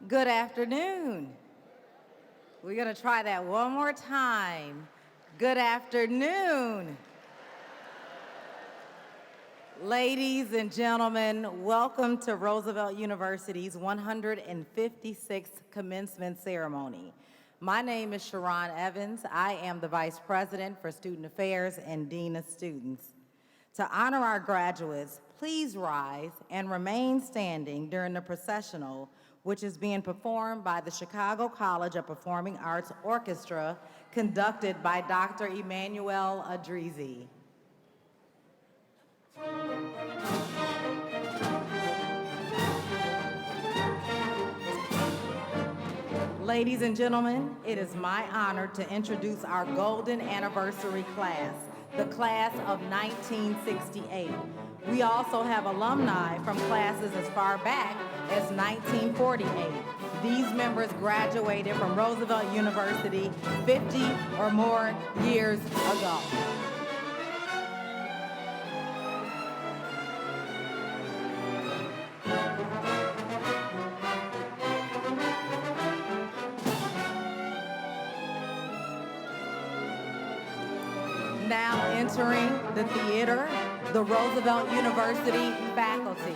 Good afternoon. We're going to try that one more time. Good afternoon. Ladies and gentlemen, welcome to Roosevelt University's 156th commencement ceremony. My name is Sharon Evans. I am the Vice President for Student Affairs and Dean of Students. To honor our graduates, please rise and remain standing during the processional, which is being performed by the Chicago College of Performing Arts Orchestra, conducted by Dr. Emmanuel Adrizi. Ladies and gentlemen, it is my honor to introduce our golden anniversary class, the class of 1968. We also have alumni from classes as far back as 1948. These members graduated from Roosevelt University 50 or more years ago. Now entering the theater, the Roosevelt University faculty.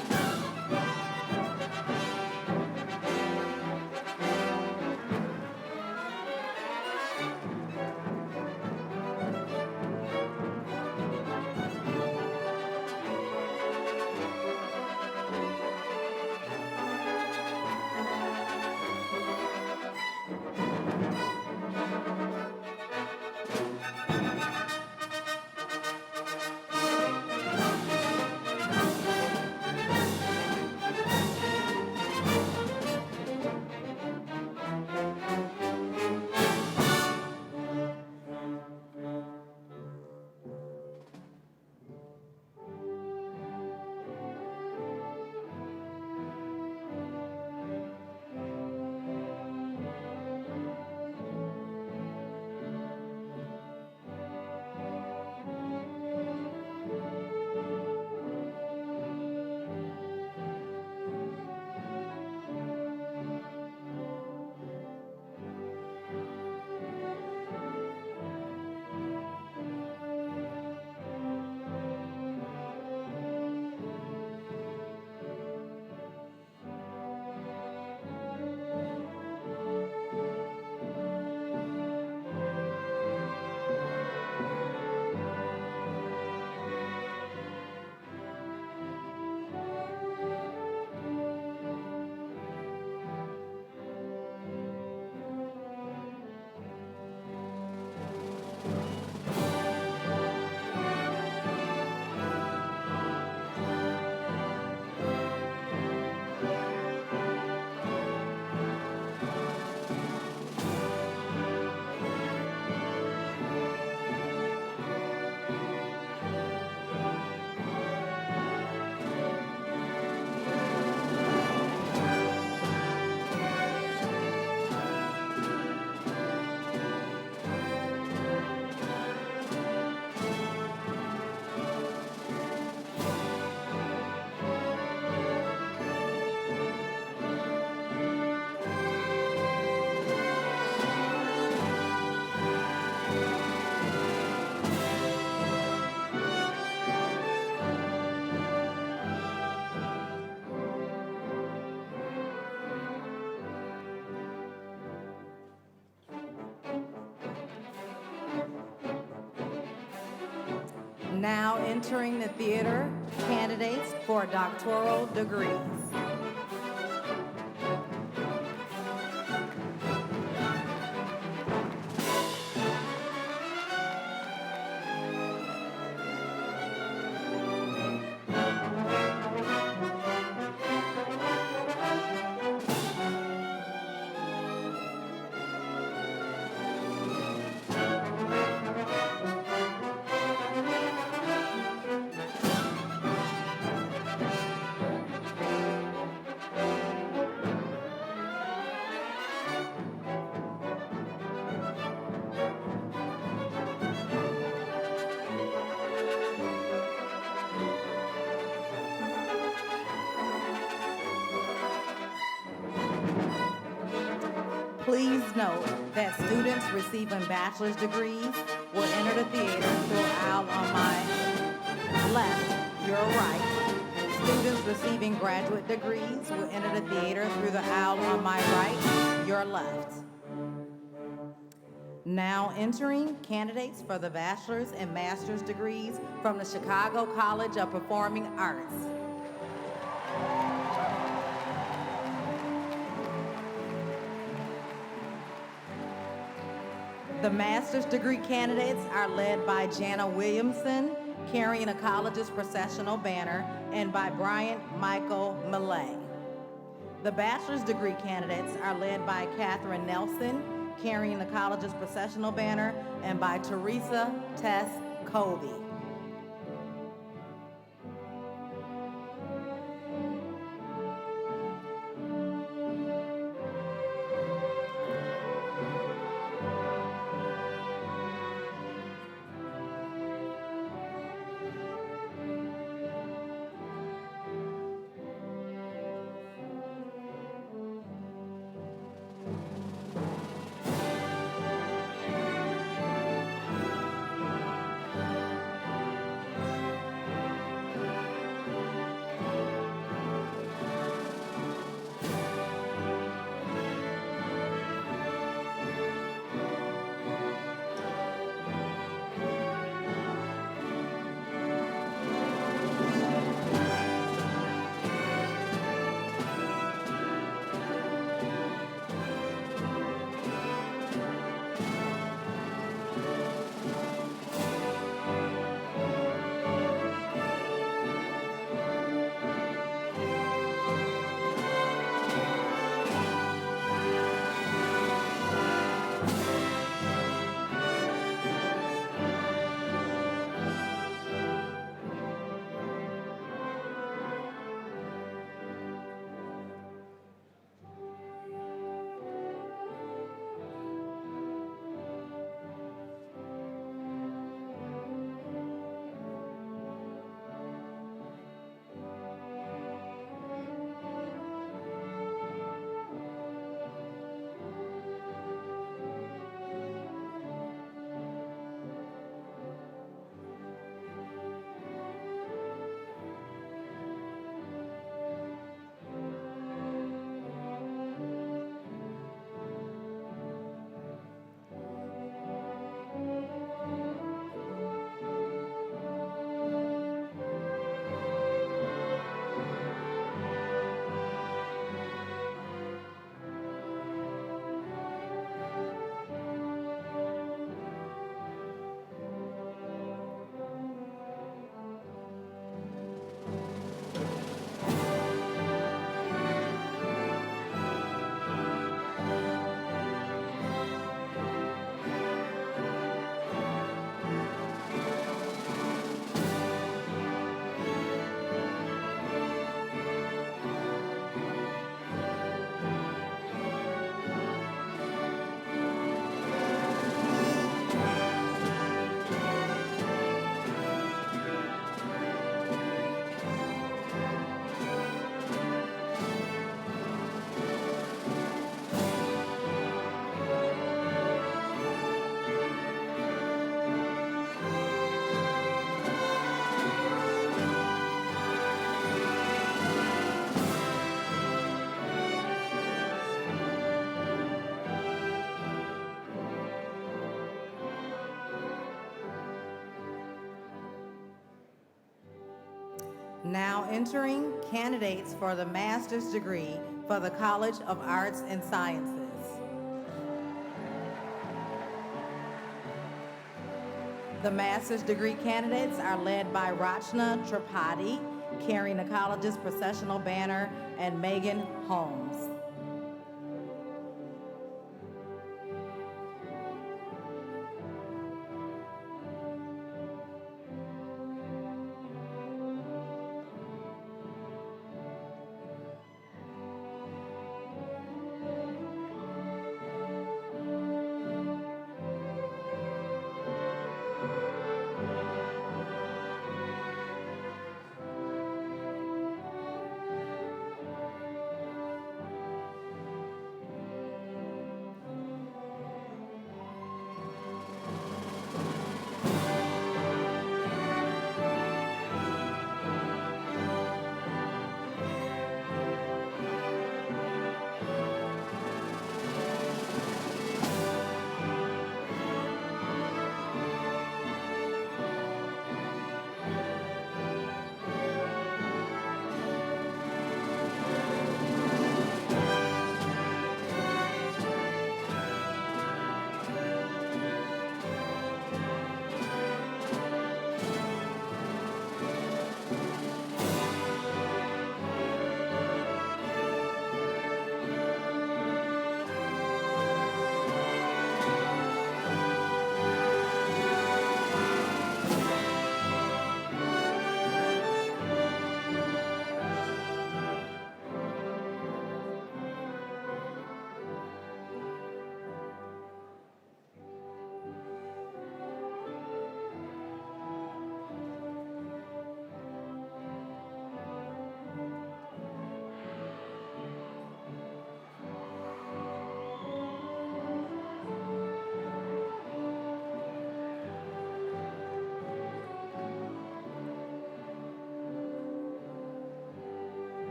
Now entering the theater, candidates for doctoral degrees. Please note that students receiving bachelor's degrees will enter the theater through an aisle on my left, your right. Students receiving graduate degrees will enter the theater through the aisle on my right, your left. Now entering candidates for the bachelor's and master's degrees from the Chicago College of Performing Arts. The master's degree candidates are led by Jana Williamson, carrying the college's processional banner, and by Bryant Michael Millay. The bachelor's degree candidates are led by Catherine Nelson, carrying the college's processional banner, and by Teresa Tess Colby. Now entering candidates for the master's degree for the College of Arts and Sciences. The master's degree candidates are led by Rachna Tripathi, carrying the college's processional banner, and Megan Holmes.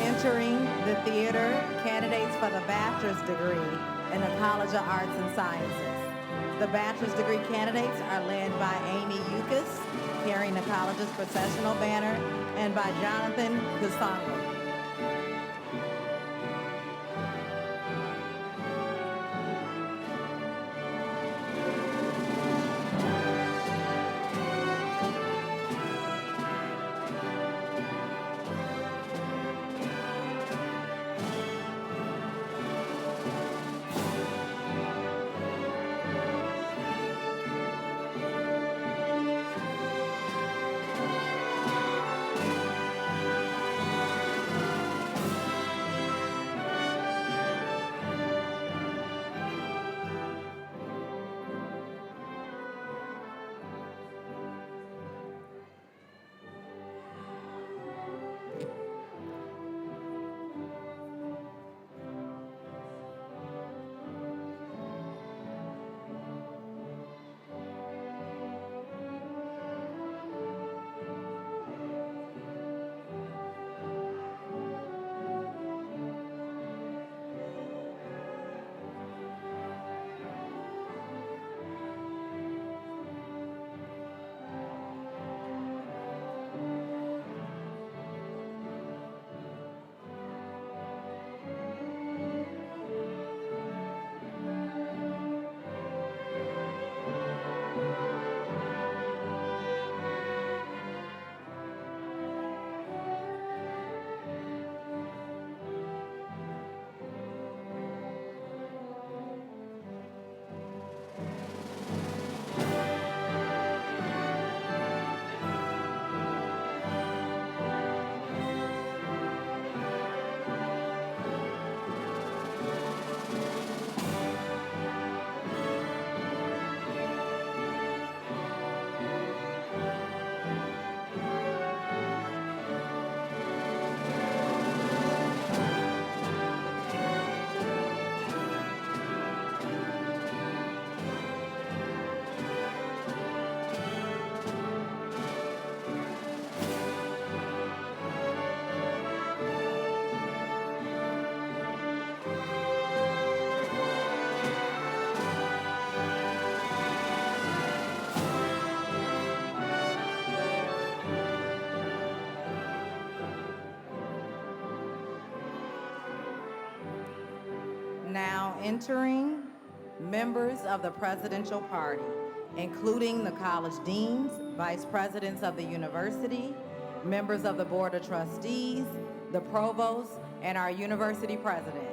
Entering the theater, candidates for the bachelor's degree in the College of Arts and Sciences. The bachelor's degree candidates are led by Amy Yukas, carrying the college's processional banner, and by Jonathan Kusanga. Now entering members of the presidential party, including the college deans, vice presidents of the university, members of the board of trustees, the provost, and our university president.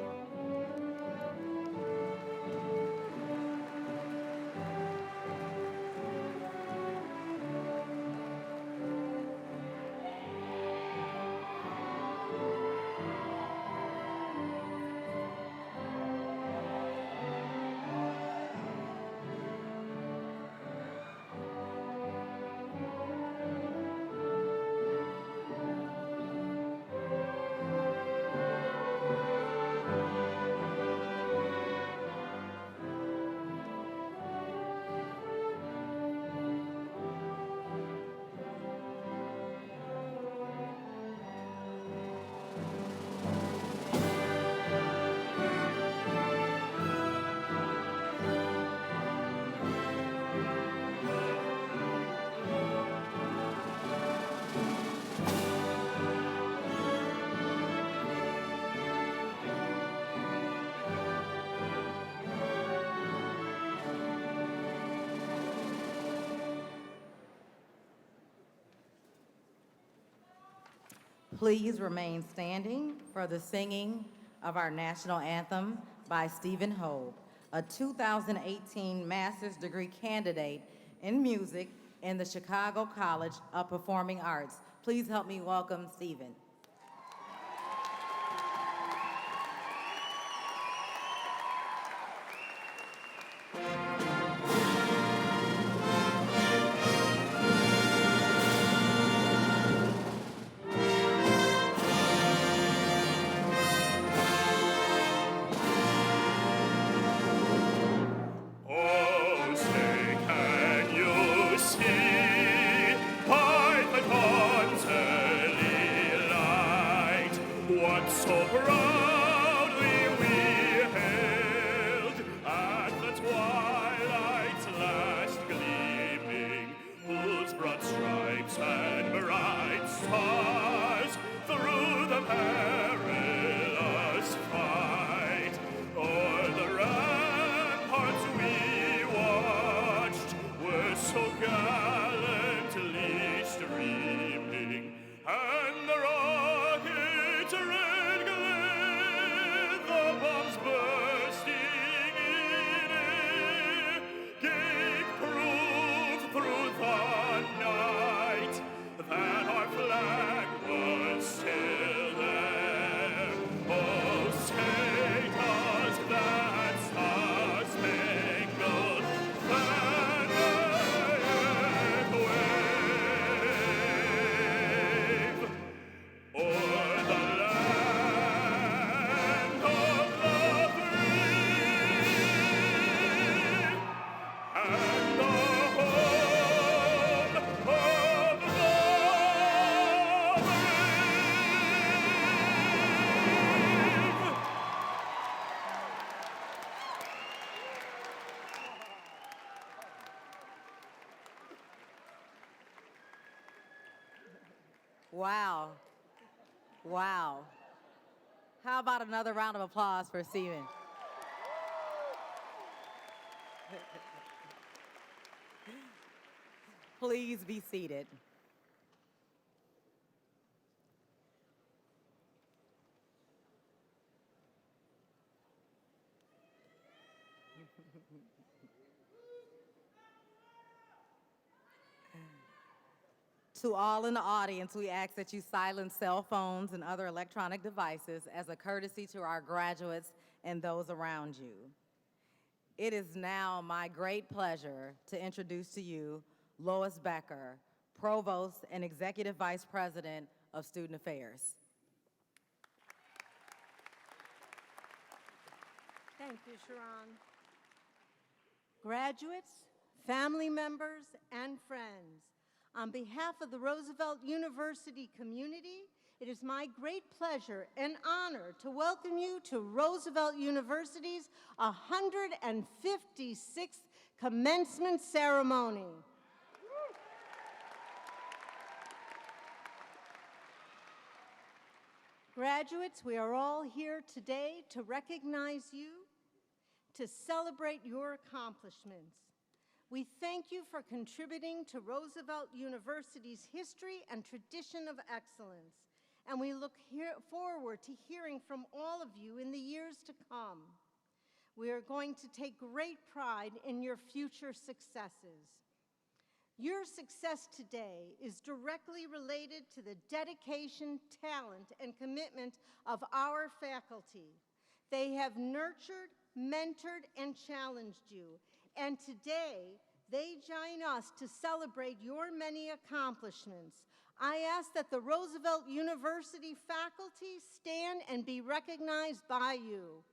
Please remain standing for the singing of our national anthem by Stephen Hope, a 2018 master's degree candidate in music in the Chicago College of Performing Arts. Please help me welcome Stephen. By the dawn's early light Wow. Wow. How about another round of applause for Stephen? Please be seated. To all in the audience, we ask that you silence cell phones and other electronic devices as a courtesy to our graduates and those around you. It is now my great pleasure to introduce to you Lois Becker, Provost and Executive Vice President of Student Affairs. Thank you, Sharon. Graduates, family members, and friends, on behalf of the Roosevelt University community, it is my great pleasure and honor to welcome you to Roosevelt University's 156th commencement ceremony. Graduates, we are all here today to recognize you, to celebrate your accomplishments. We thank you for contributing to Roosevelt University's history and tradition of excellence, and we look forward to hearing from all of you in the years to come. We are going to take great pride in your future successes. Your success today is directly related to the dedication, talent, and commitment of our faculty. They have nurtured, mentored, and challenged you, and today they join us to celebrate your many accomplishments. I ask that the Roosevelt University faculty stand and be recognized by you.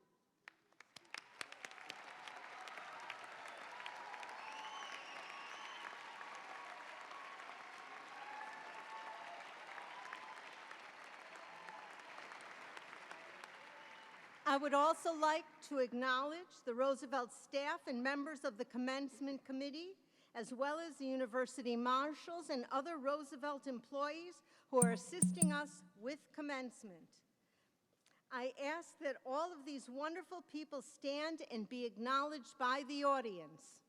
I would also like to acknowledge the Roosevelt staff and members of the Commencement Committee, as well as the university marshals and other Roosevelt employees who are assisting us with commencement. I ask that all of these wonderful people stand and be acknowledged by the audience.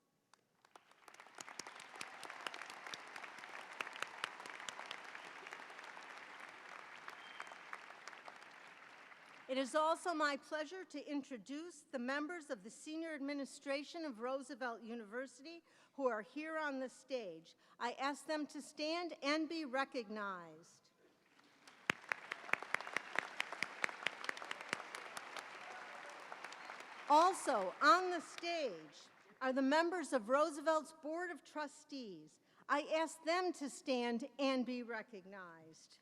It is also my pleasure to introduce the members of the senior administration of Roosevelt University who are here on the stage. I ask them to stand and be recognized. Also on the stage are the members of Roosevelt's Board of Trustees. I ask them to stand and be recognized.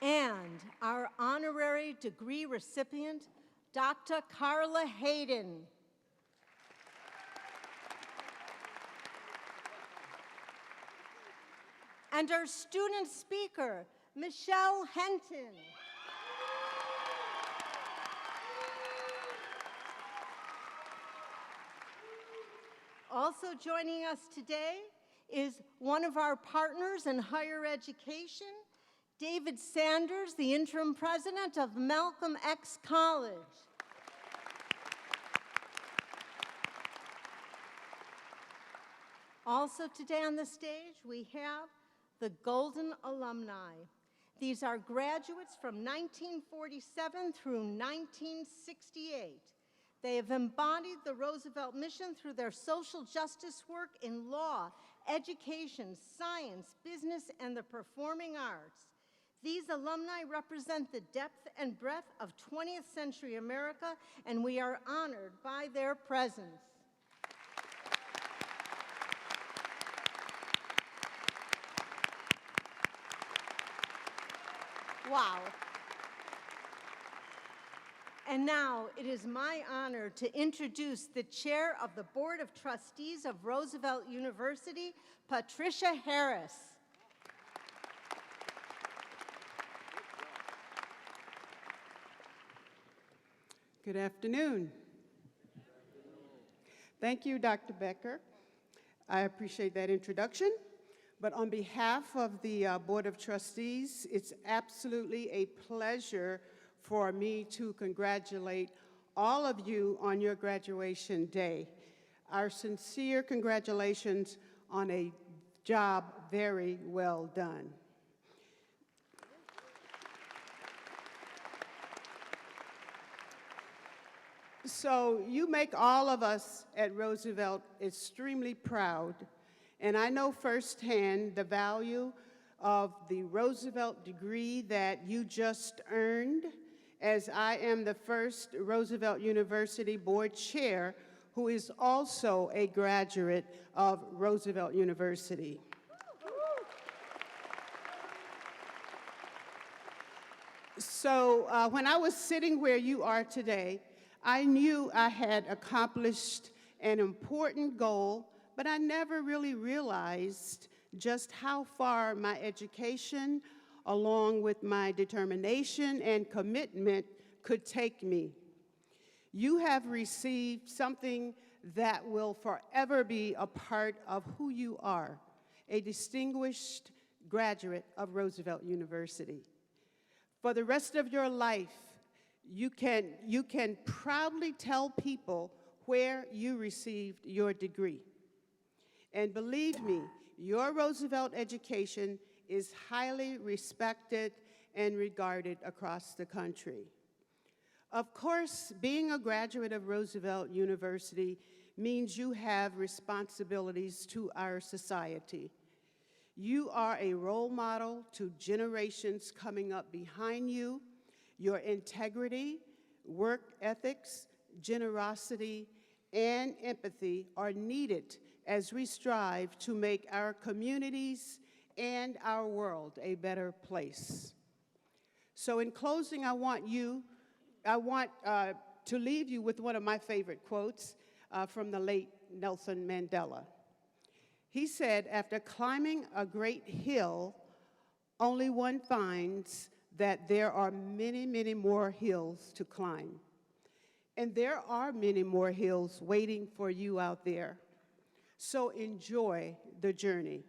And our honorary degree recipient, Dr. Carla Hayden. And our student speaker, Michelle Henton. Also joining us today is one of our partners in higher education, David Sanders, the interim president of Malcolm X College. Also today on the stage, we have the Golden Alumni. These are graduates from 1947 through 1968. They have embodied the Roosevelt mission through their social justice work in law, education, science, business, and the performing arts. These alumni represent the depth and breadth of 20th century America, and we are honored by their presence. Wow. And now it is my honor to introduce the chair of the Board of Trustees of Roosevelt University, Patricia Harris. Good afternoon. Thank you, Dr. Becker. I appreciate that introduction. But on behalf of the Board of Trustees, it's absolutely a pleasure for me to congratulate all of you on your graduation day. Our sincere congratulations on a job very well done. So you make all of us at Roosevelt extremely proud, and I know firsthand the value of the Roosevelt degree that you just earned, as I am the first Roosevelt University Board Chair who is also a graduate of Roosevelt University. So when I was sitting where you are today, I knew I had accomplished an important goal, but I never really realized just how far my education, along with my determination and commitment, could take me. You have received something that will forever be a part of who you are, a distinguished graduate of Roosevelt University. For the rest of your life, you can proudly tell people where you received your degree. And believe me, your Roosevelt education is highly respected and regarded across the country. Of course, being a graduate of Roosevelt University means you have responsibilities to our society. You are a role model to generations coming up behind you. Your integrity, work ethics, generosity, and empathy are needed as we strive to make our communities and our world a better place. So in closing, I want to leave you with one of my favorite quotes from the late Nelson Mandela. He said, "After climbing a great hill, only one finds that there are many, many more hills to climb." And there are many more hills waiting for you out there. So enjoy the journey.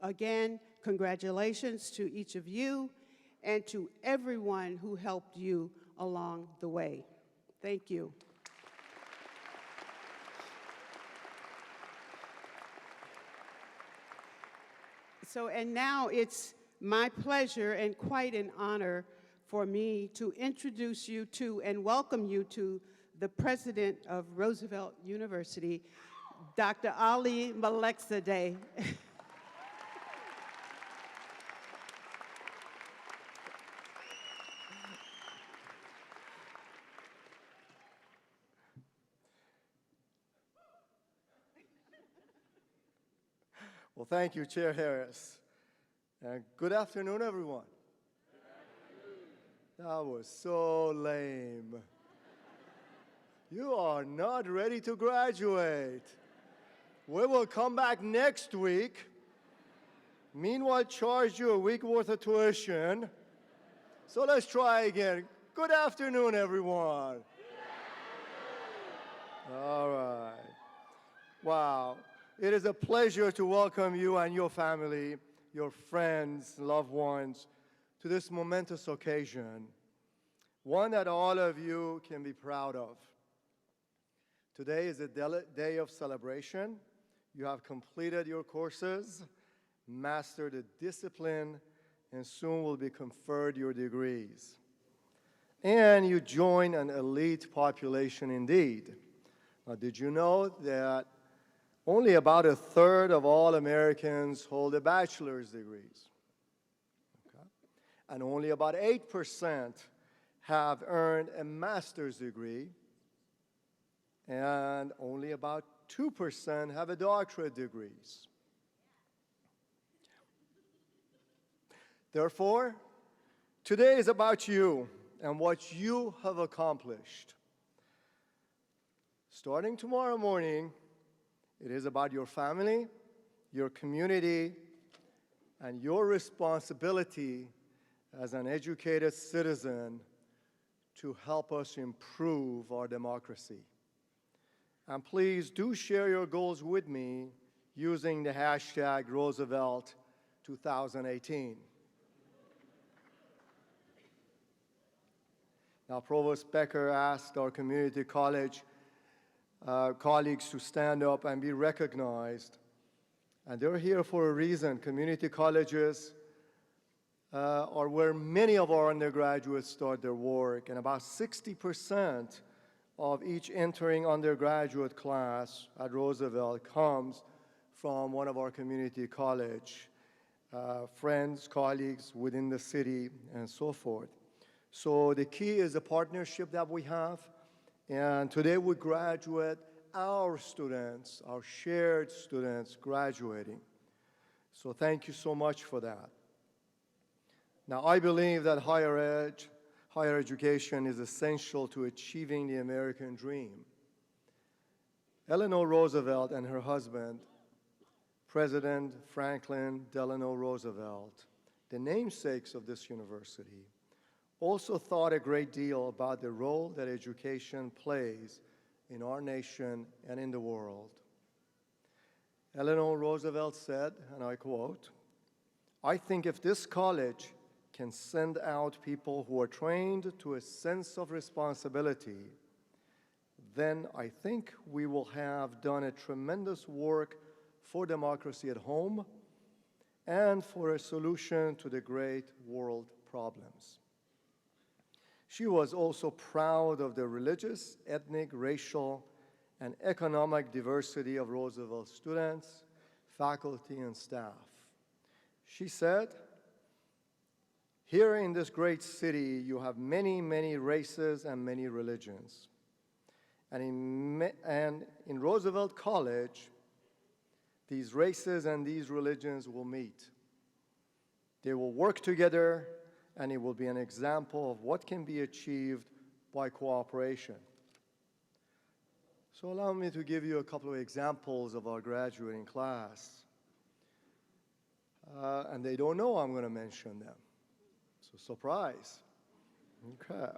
Again, congratulations to each of you and to everyone who helped you along the way. Thank you. So, and now it's my pleasure and quite an honor for me to introduce you to and welcome you to the president of Roosevelt University, Dr. Ali Malekzadeh. Well, thank you, Chair Harris. And good afternoon, everyone. That was so lame. You are not ready to graduate. We will come back next week. Meanwhile, charge you a week worth of tuition. So let's try again. Good afternoon, everyone. All right. Wow. It is a pleasure to welcome you and your family, your friends, loved ones, to this momentous occasion, one that all of you can be proud of. Today is a day of celebration. You have completed your courses, mastered a discipline, and soon will be conferred your degrees. And you join an elite population indeed. Now, did you know that only about a third of all Americans hold a bachelor's degrees? Okay. And only about 8% have earned a master's degree, and only about 2% have a doctorate degrees. Therefore, today is about you and what you have accomplished. Starting tomorrow morning, it is about your family, your community, and your responsibility as an educated citizen to help us improve our democracy. And please do share your goals with me using the hashtag Roosevelt 2018. Now, Provost Becker asked our community college colleagues to stand up and be recognized. And they're here for a reason. Community colleges are where many of our undergraduates start their work, and about 60% of each entering undergraduate class at Roosevelt comes from one of our community college friends, colleagues within the city, and so forth. So the key is the partnership that we have, and today we graduate our students, our shared students graduating. So thank you so much for that. Now, I believe that higher education is essential to achieving the American dream. Eleanor Roosevelt and her husband, President Franklin Delano Roosevelt, the namesakes of this university, also thought a great deal about the role that education plays in our nation and in the world. Eleanor Roosevelt said, and I quote, "I think if this college can send out people who are trained to a sense of responsibility, then I think we will have done a tremendous work for democracy at home and for a solution to the great world problems." She was also proud of the religious, ethnic, racial, and economic diversity of Roosevelt students, faculty, and staff. She said, "Here in this great city, you have many, many races and many religions. And in Roosevelt College, these races and these religions will meet. They will work together, and it will be an example of what can be achieved by cooperation." So allow me to give you a couple of examples of our graduating class. And they don't know I'm going to mention them. So surprise. Okay.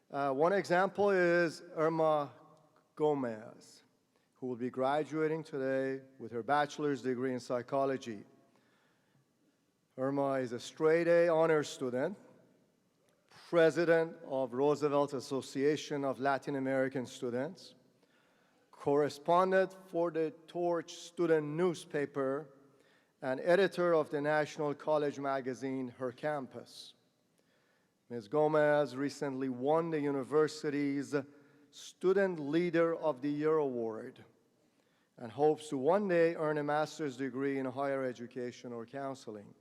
One example is Irma Gomez, who will be graduating today with her bachelor's degree in psychology. Irma is a straight-A honors student, president of Roosevelt Association of Latin American Students, correspondent for the Torch student newspaper, and editor of the national college magazine, Her Campus. Ms. Gomez recently won the university's Student Leader of the Year award and hopes to one day earn a master's degree in higher education or counseling.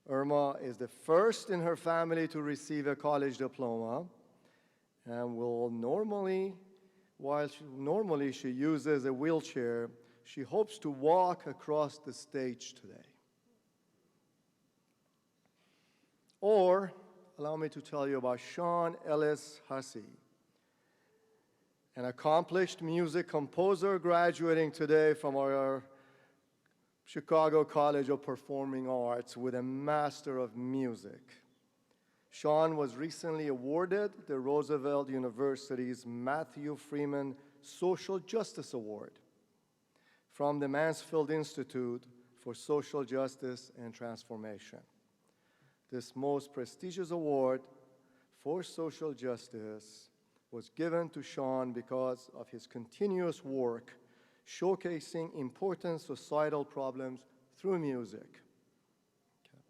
Irma is the first in her family to receive a college diploma and will normally she uses a wheelchair, she hopes to walk across the stage today. Or, allow me to tell you about Sean Ellis Hussey, an accomplished music composer graduating today from our Chicago College of Performing Arts with a Master of Music. Sean was recently awarded the Roosevelt University's Matthew Freeman Social Justice Award from the Mansfield Institute for Social Justice and Transformation. This most prestigious award for social justice was given to Sean because of his continuous work showcasing important societal problems through music. Okay.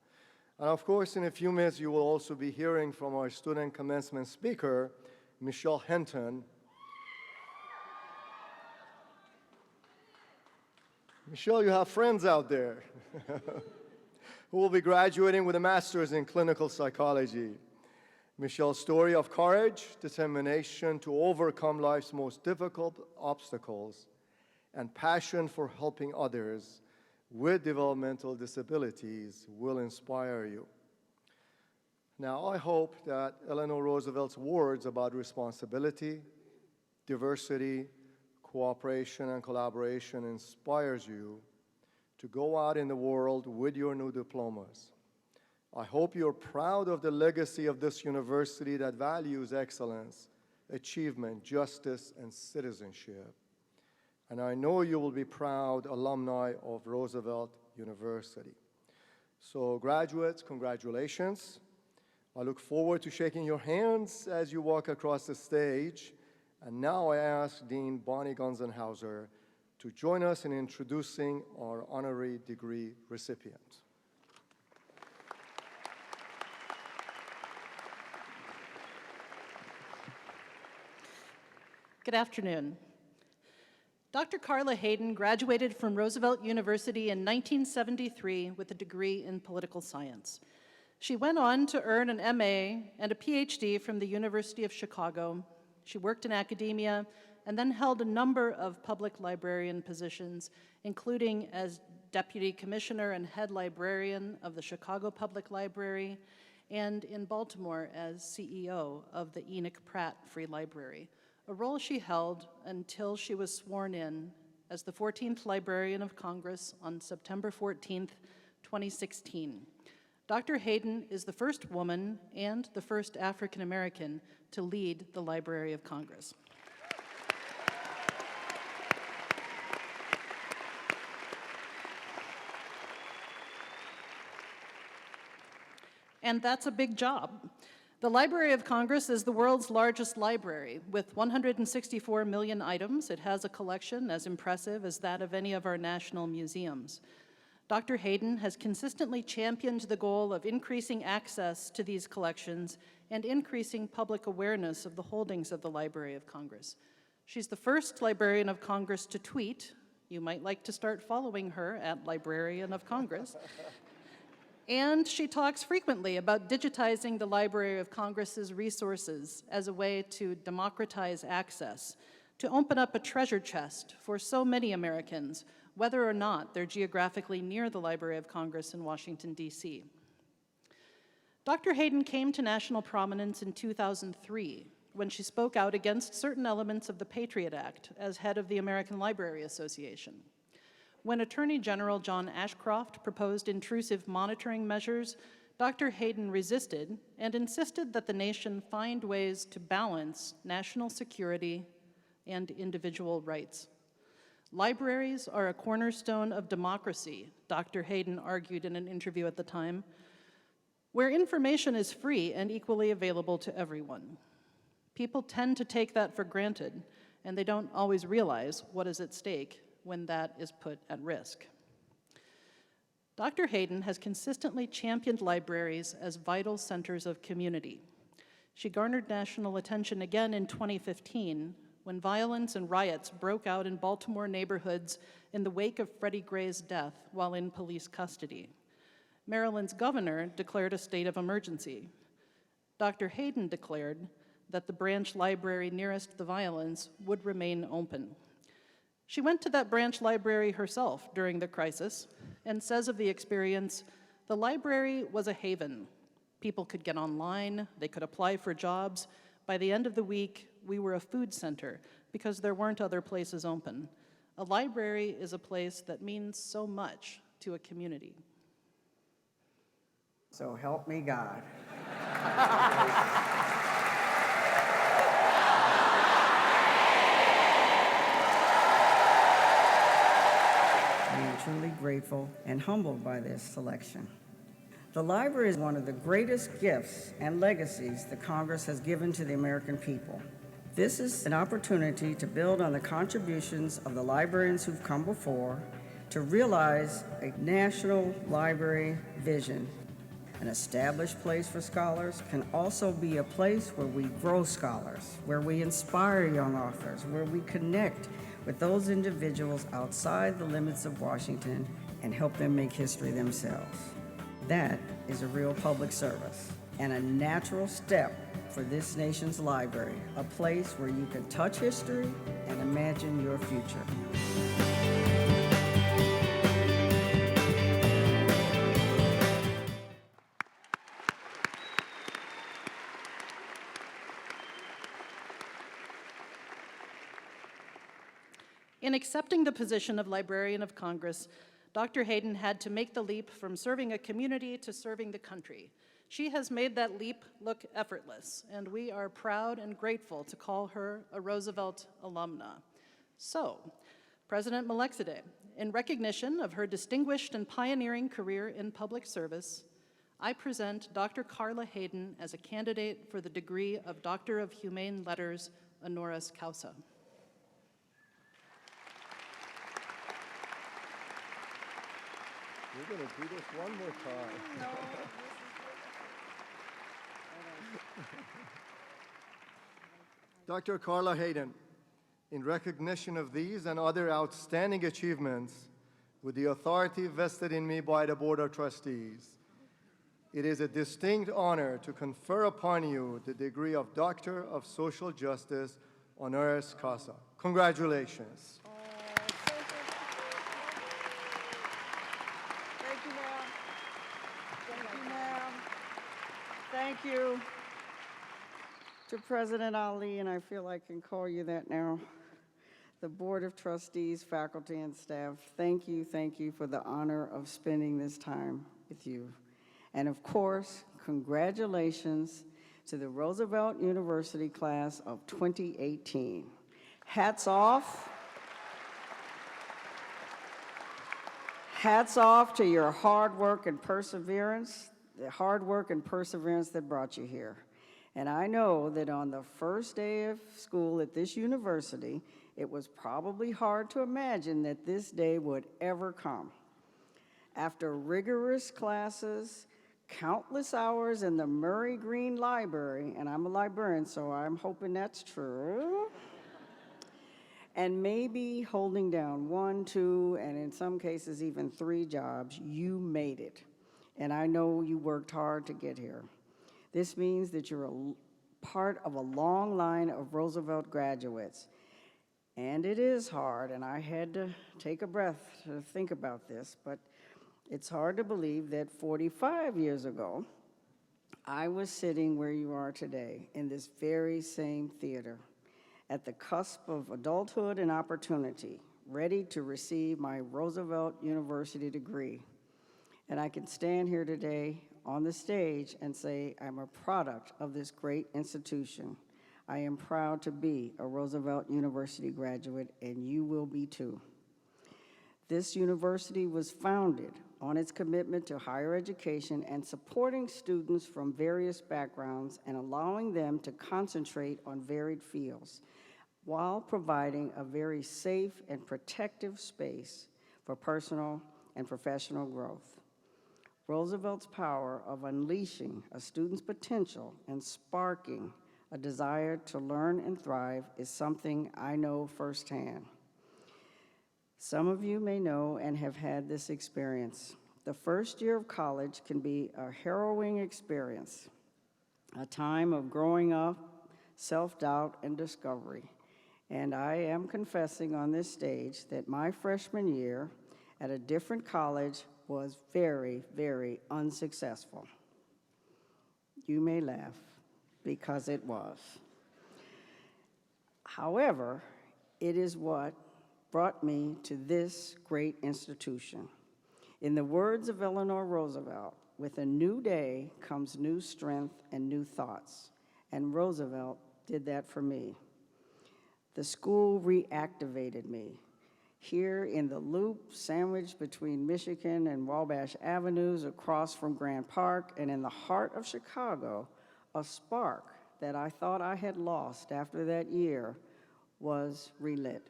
And of course, in a few minutes, you will also be hearing from our student commencement speaker, Michelle Henton. Michelle, you have friends out there who will be graduating with a master's in clinical psychology. Michelle's story of courage, determination to overcome life's most difficult obstacles, and passion for helping others with developmental disabilities will inspire you. Now, I hope that Eleanor Roosevelt's words about responsibility, diversity, cooperation, and collaboration inspires you to go out in the world with your new diplomas. I hope you're proud of the legacy of this university that values excellence achievement, justice, and citizenship. And I know you will be proud alumni of Roosevelt University. So graduates, congratulations. I look forward to shaking your hands as you walk across the stage. And now I ask Dean Bonnie Gunzenhauser to join us in introducing our honorary degree recipient. Good afternoon. Dr. Carla Hayden graduated from Roosevelt University in 1973 with a degree in political science. She went on to earn an MA and a PhD from the University of Chicago. She worked in academia and then held a number of public librarian positions, including as Deputy Commissioner and Head Librarian of the Chicago Public Library, and in Baltimore as CEO of the Enoch Pratt Free Library, a role she held until she was sworn in as the 14th Librarian of Congress on September 14th, 2016. Dr. Hayden is the first woman and the first African American to lead the Library of Congress. And that's a big job. The Library of Congress is the world's largest library. With 164 million items, it has a collection as impressive as that of any of our national museums. Dr. Hayden has consistently championed the goal of increasing access to these collections and increasing public awareness of the holdings of the Library of Congress. She's the first Librarian of Congress to tweet. You might like to start following her at Librarian of Congress. And she talks frequently about digitizing the Library of Congress's resources as a way to democratize access, to open up a treasure chest for so many Americans, whether or not they're geographically near the Library of Congress in Washington, D.C. Dr. Hayden came to national prominence in 2003 when she spoke out against certain elements of the Patriot Act as head of the American Library Association. When Attorney General John Ashcroft proposed intrusive monitoring measures, Dr. Hayden resisted and insisted that the nation find ways to balance national security and individual rights. Libraries are a cornerstone of democracy, Dr. Hayden argued in an interview at the time, where information is free and equally available to everyone. People tend to take that for granted, and they don't always realize what is at stake when that is put at risk. Dr. Hayden has consistently championed libraries as vital centers of community. She garnered national attention again in 2015 when violence and riots broke out in Baltimore neighborhoods in the wake of Freddie Gray's death while in police custody. Maryland's governor declared a state of emergency. Dr. Hayden declared that the branch library nearest the violence would remain open. She went to that branch library herself during the crisis and says of the experience, the library was a haven. People could get online, they could apply for jobs. By the end of the week, we were a food center because there weren't other places open. A library is a place that means so much to a community. So help me God. I am truly grateful and humbled by this selection. The library is one of the greatest gifts and legacies the Congress has given to the American people. This is an opportunity to build on the contributions of the librarians who've come before to realize a national library vision. An established place for scholars can also be a place where we grow scholars, where we inspire young authors, where we connect with those individuals outside the limits of Washington and help them make history themselves. That is a real public service and a natural step for this nation's library, a place where you can touch history and imagine your future. In accepting the position of Librarian of Congress, Dr. Hayden had to make the leap from serving a community to serving the country. She has made that leap look effortless, and we are proud and grateful to call her a Roosevelt alumna. So, President Melexide, in recognition of her distinguished and pioneering career in public service, I present Dr. Carla Hayden as a candidate for the degree of Doctor of Humane Letters, honoris causa. We're going to do this one more time. Dr. Carla Hayden, in recognition of these and other outstanding achievements, with the authority vested in me by the Board of Trustees, it is a distinct honor to confer upon you the degree of Doctor of Social Justice, honoris causa. Congratulations. Thank you, ma'am. Thank you, ma'am. Thank you to President Ali, and I feel I can call you that now, the Board of Trustees, faculty, and staff, thank you for the honor of spending this time with you. And of course, congratulations to the Roosevelt University class of 2018. Hats off. Hats off to your hard work and perseverance, the hard work and perseverance that brought you here. And I know that on the first day of school at this university, it was probably hard to imagine that this day would ever come. After rigorous classes, countless hours in the Murray Green Library, and I'm a librarian, so I'm hoping that's true, and maybe holding down 1, 2, and in some cases even 3 jobs, you made it. And I know you worked hard to get here. This means that you're a part of a long line of Roosevelt graduates. And it is hard, and I had to take a breath to think about this, but it's hard to believe that 45 years ago, I was sitting where you are today, in this very same theater, at the cusp of adulthood and opportunity, ready to receive my Roosevelt University degree. And I can stand here today on the stage and say I'm a product of this great institution. I am proud to be a Roosevelt University graduate, and you will be too. This university was founded on its commitment to higher education and supporting students from various backgrounds and allowing them to concentrate on varied fields while providing a very safe and protective space for personal and professional growth. Roosevelt's power of unleashing a student's potential and sparking a desire to learn and thrive is something I know firsthand. Some of you may know and have had this experience. The first year of college can be a harrowing experience, a time of growing up, self-doubt, and discovery. And I am confessing on this stage that my freshman year at a different college was very, very unsuccessful. You may laugh, because it was. However, it is what brought me to this great institution. In the words of Eleanor Roosevelt, with a new day comes new strength and new thoughts. And Roosevelt did that for me. The school reactivated me. Here in the Loop, sandwiched between Michigan and Wabash Avenues, across from Grant Park, and in the heart of Chicago, a spark that I thought I had lost after that year was relit.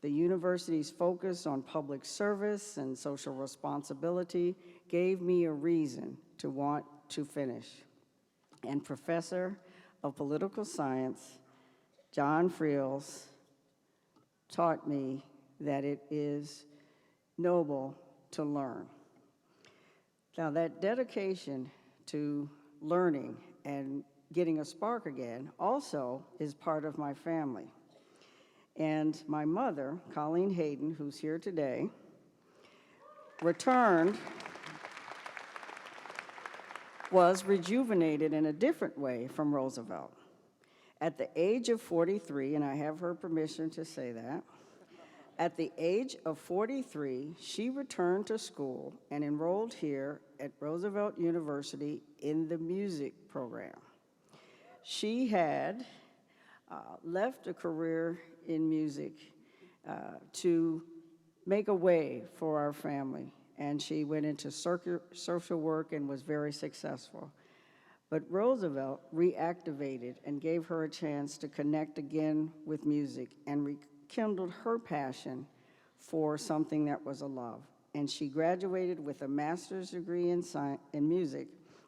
The university's focus on public service and social responsibility gave me a reason to want to finish. And Professor of Political Science, John Friels, taught me that it is noble to learn. Now, that dedication to learning and getting a spark again also is part of my family. And my mother, Colleen Hayden, who's here today, was rejuvenated in a different way from Roosevelt. At the age of 43, and I have her permission to say that, At the age of 43, she returned to school and enrolled here at Roosevelt University in the music program. She had left a career in music to make a way for our family, and she went into social work and was very successful. But Roosevelt reactivated and gave her a chance to connect again with music and rekindled her passion for something that was a love. And she graduated with a master's degree in music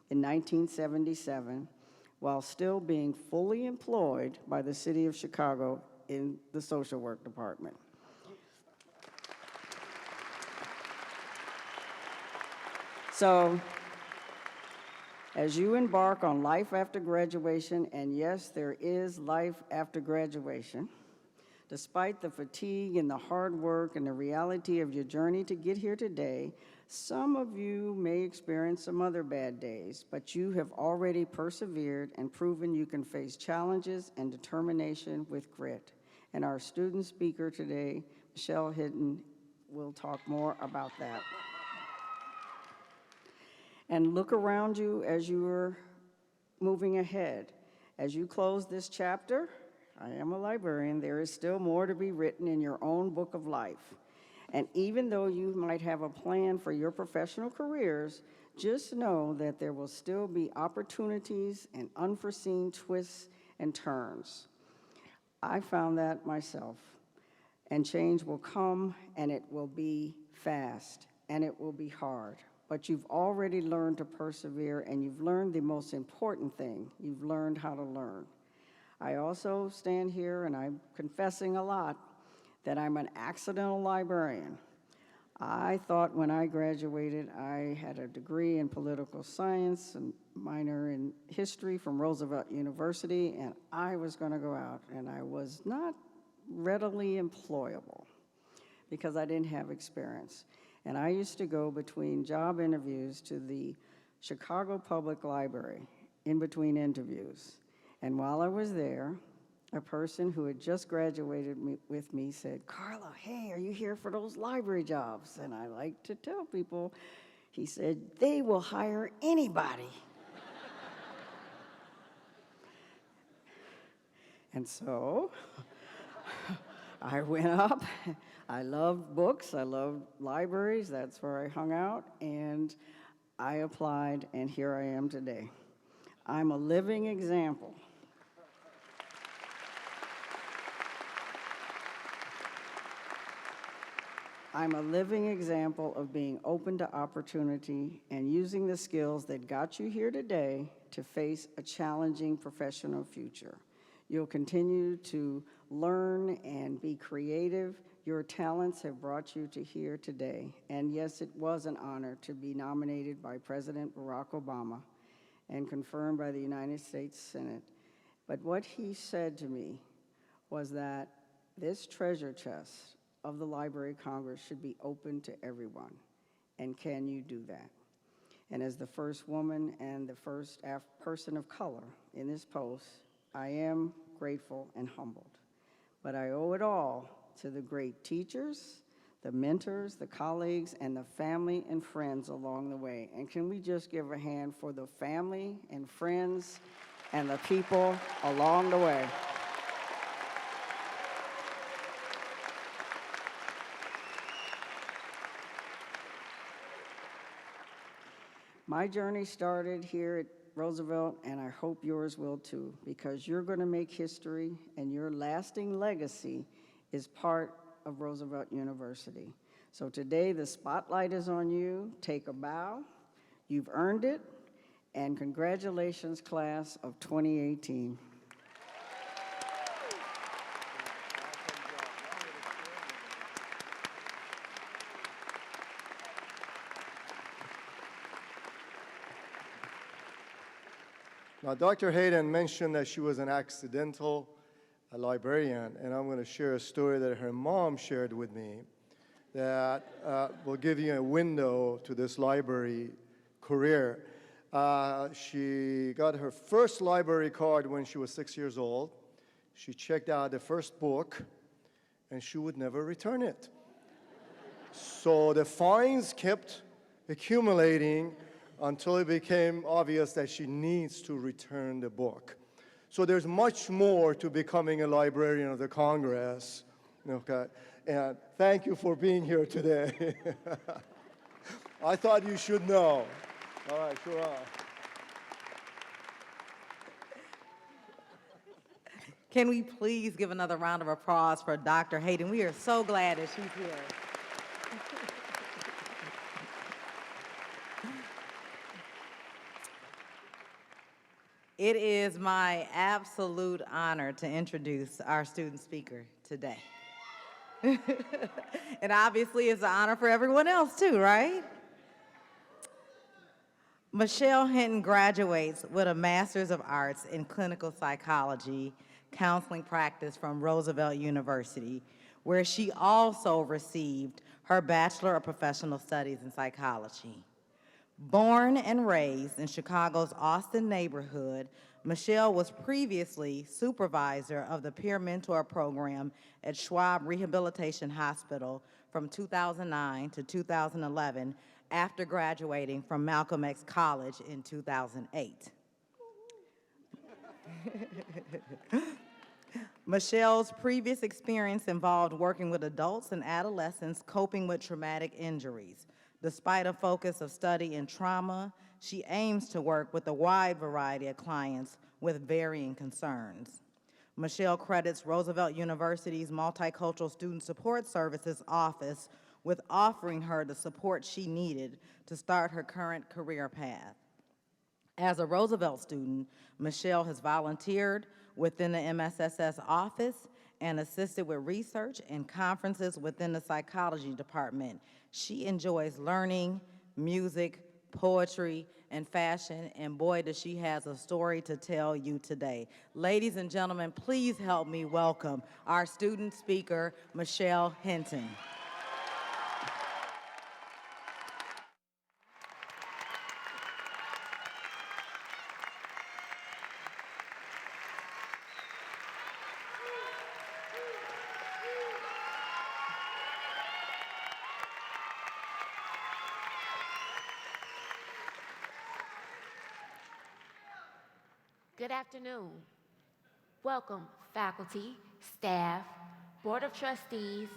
in 1977, while still being fully employed by the city of Chicago in the social work department. So, as you embark on life after graduation, and yes, there is life after graduation, despite the fatigue and the hard work and the reality of your journey to get here today, some of you may experience some other bad days, but you have already persevered and proven you can face challenges and determination with grit. And our student speaker today, Michelle Hinton, will talk more about that. And look around you as you are moving ahead. As you close this chapter, I am a librarian, there is still more to be written in your own book of life. And even though you might have a plan for your professional careers, just know that there will still be opportunities and unforeseen twists and turns. I found that myself. And change will come, and it will be fast, and it will be hard. But you've already learned to persevere, and you've learned the most important thing. You've learned how to learn. I also stand here, and I'm confessing a lot, that I'm an accidental librarian. I thought when I graduated, I had a degree in political science and minor in history from Roosevelt University, and I was going to go out, and I was not readily employable because I didn't have experience. And I used to go between job interviews to the Chicago Public Library in between interviews. And while I was there, a person who had just graduated with me said, "Carla, hey, are you here for those library jobs?" And I like to tell people, he said, "They will hire anybody." And so I went up. I loved books. I loved libraries. That's where I hung out. And I applied, and here I am today. I'm a living example. I'm a living example of being open to opportunity and using the skills that got you here today to face a challenging professional future. You'll continue to learn and be creative. Your talents have brought you to here today. And yes, it was an honor to be nominated by President Barack Obama and confirmed by the United States Senate. But what he said to me was that this treasure chest of the Library of Congress should be open to everyone. And can you do that? And as the first woman and the first person of color in this post, I am grateful and humbled. But I owe it all to the great teachers, the mentors, the colleagues, and the family and friends along the way. And can we just give a hand for the family and friends and the people along the way? My journey started here at Roosevelt, and I hope yours will too, because you're going to make history, and your lasting legacy is part of Roosevelt University. So today, the spotlight is on you. Take a bow. You've earned it, and congratulations, class of 2018. Now, Dr. Hayden mentioned that she was an accidental librarian, and I'm going to share a story that her mom shared with me that will give you a window to this library career. She got her first library card when she was 6 years old. She checked out the first book, and she would never return it. So the fines kept accumulating until it became obvious that she needs to return the book. So there's much more to becoming a librarian of the Congress. Okay, and thank you for being here today. I thought you should know. All right, sure are. Can we please give another round of applause for Dr. Hayden? We are so glad that she's here. It is my absolute honor to introduce our student speaker today. And obviously it's an honor for everyone else too, right? Michelle Hinton graduates with a Master's of Arts in Clinical Psychology, Counseling Practice from Roosevelt University, where she also received her Bachelor of Professional Studies in Psychology. Born and raised in Chicago's Austin neighborhood, Michelle was previously supervisor of the Peer Mentor Program at Schwab Rehabilitation Hospital from 2009 to 2011 after graduating from Malcolm X College in 2008. Michelle's previous experience involved working with adults and adolescents coping with traumatic injuries. Despite a focus of study in trauma, she aims to work with a wide variety of clients with varying concerns. Michelle credits Roosevelt University's Multicultural Student Support Services office with offering her the support she needed to start her current career path. As a Roosevelt student, Michelle has volunteered within the MSSS office and assisted with research and conferences within the psychology department. She enjoys learning, music, poetry, and fashion, and boy, does she has a story to tell you today. Ladies and gentlemen, please help me welcome our student speaker, Michelle Hinton. Good afternoon. Welcome, faculty, staff, Board of Trustees,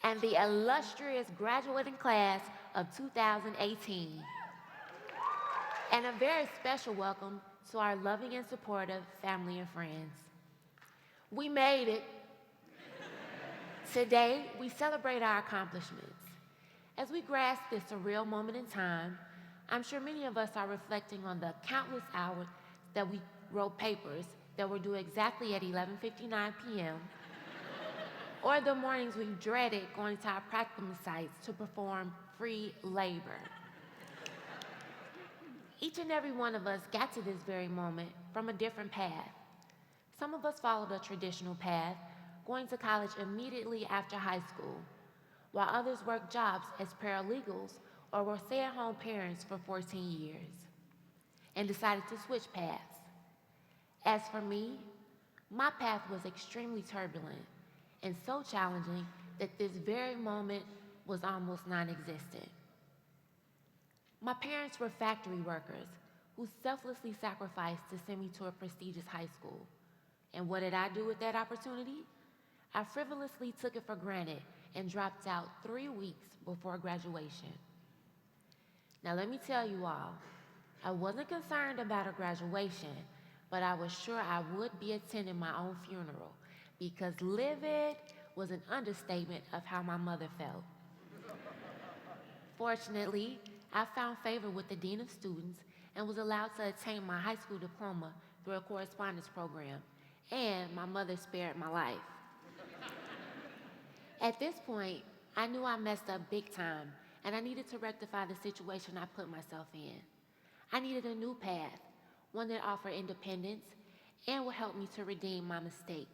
and the illustrious graduating class of 2018. And a very special welcome to our loving and supportive family and friends. We made it. Today, we celebrate our accomplishments. As we grasp this surreal moment in time, I'm sure many of us are reflecting on the countless hours that we wrote papers that were due exactly at 11:59 p.m., or the mornings we dreaded going to our practicum sites to perform free labor. Each and every one of us got to this very moment from a different path. Some of us followed a traditional path, going to college immediately after high school, while others worked jobs as paralegals or were stay-at-home parents for 14 years, and decided to switch paths. As for me, my path was extremely turbulent and so challenging that this very moment was almost non-existent. My parents were factory workers who selflessly sacrificed to send me to a prestigious high school. And what did I do with that opportunity? I frivolously took it for granted and dropped out 3 weeks before graduation. Now let me tell you all, I wasn't concerned about a graduation, but I was sure I would be attending my own funeral because livid was an understatement of how my mother felt. Fortunately, I found favor with the Dean of Students and was allowed to attain my high school diploma through a correspondence program, and my mother spared my life. At this point, I knew I messed up big time, and I needed to rectify the situation I put myself in. I needed a new path, one that offered independence and would help me to redeem my mistake.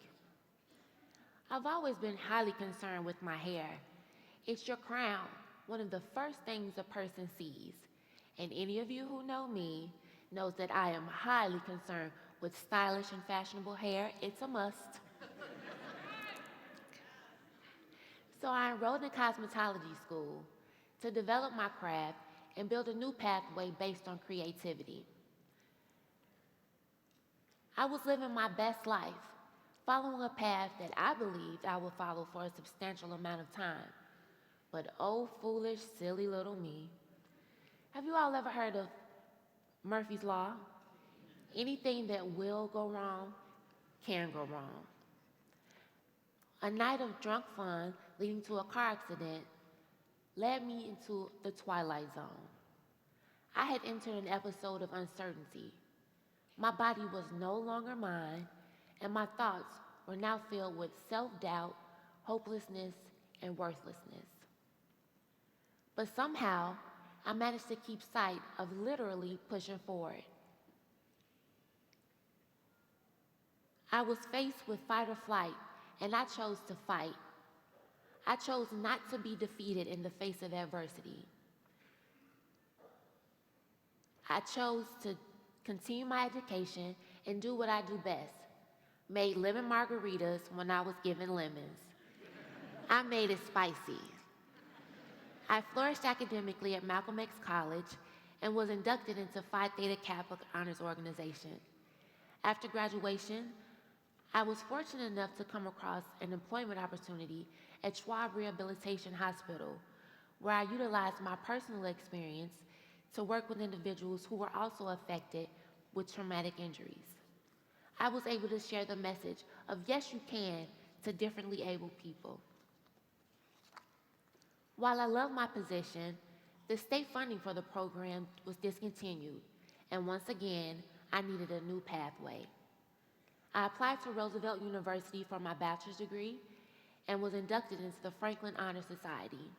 I've always been highly concerned with my hair. It's your crown, one of the first things a person sees. And any of you who know me knows that I am highly concerned with stylish and fashionable hair. It's a must. So I enrolled in cosmetology school to develop my craft and build a new pathway based on creativity. I was living my best life, following a path that I believed I would follow for a substantial amount of time. But oh, foolish, silly little me. Have you all ever heard of Murphy's Law? Anything that will go wrong can go wrong. A night of drunk fun leading to a car accident led me into the twilight zone. I had entered an episode of uncertainty. My body was no longer mine, and my thoughts were now filled with self-doubt, hopelessness, and worthlessness. But somehow, I managed to keep sight of literally pushing forward. I was faced with fight or flight, and I chose to fight. I chose not to be defeated in the face of adversity. I chose to continue my education and do what I do best. Made lemon margaritas when I was given lemons. I made it spicy. I flourished academically at Malcolm X College and was inducted into Phi Theta Kappa Honors Organization. After graduation, I was fortunate enough to come across an employment opportunity at Schwab Rehabilitation Hospital, where I utilized my personal experience to work with individuals who were also affected with traumatic injuries. I was able to share the message of yes, you can to differently abled people. While I love my position, the state funding for the program was discontinued, and once again, I needed a new pathway. I applied to Roosevelt University for my bachelor's degree and was inducted into the Franklin Honor Society.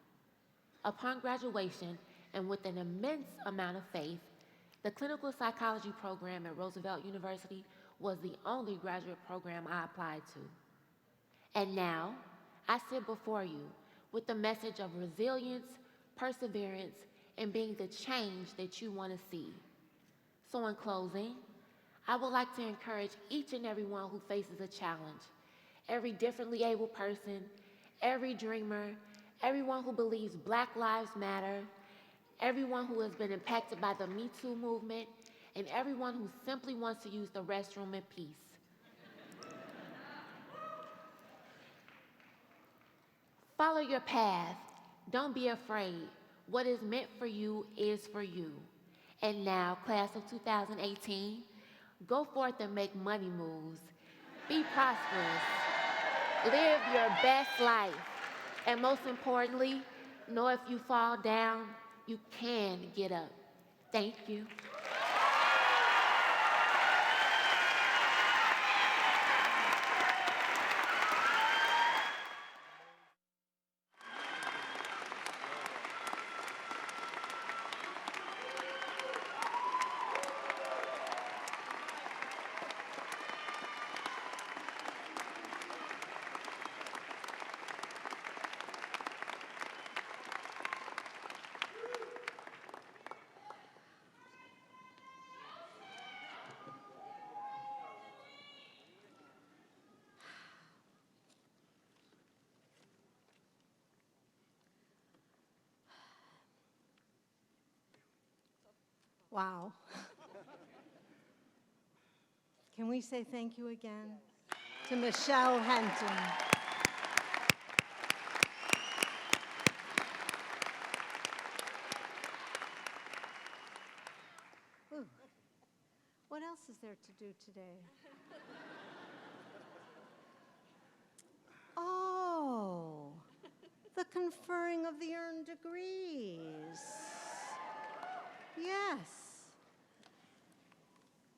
Upon graduation, and with an immense amount of faith, the clinical psychology program at Roosevelt University was the only graduate program I applied to. And now, I sit before you with the message of resilience, perseverance, and being the change that you want to see. So in closing, I would like to encourage each and every one who faces a challenge, every differently able person, every dreamer, everyone who believes Black Lives Matter, everyone who has been impacted by the Me Too movement, and everyone who simply wants to use the restroom in peace. Follow your path. Don't be afraid. What is meant for you is for you. And now, class of 2018, go forth and make money moves. Be prosperous. Live your best life. And most importantly, know if you fall down, you can get up. Thank you. Wow. Can we say thank you again to Michelle Henton? Ooh. What else is there to do today? Oh, the conferring of the earned degrees. Yes.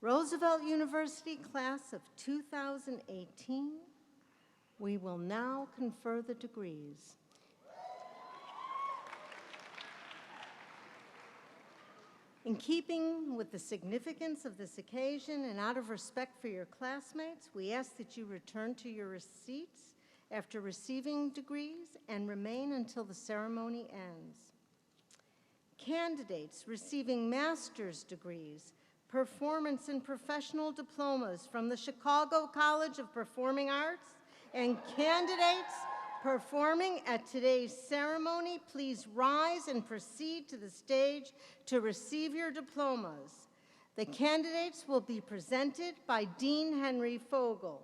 Roosevelt University class of 2018, we will now confer the degrees. In keeping with the significance of this occasion and out of respect for your classmates, we ask that you return to your seats after receiving degrees and remain until the ceremony ends. Candidates receiving master's degrees, performance and professional diplomas from the Chicago College of Performing Arts, and candidates Performing at today's ceremony, please rise and proceed to the stage to receive your diplomas. The candidates will be presented by Dean Henry Fogel.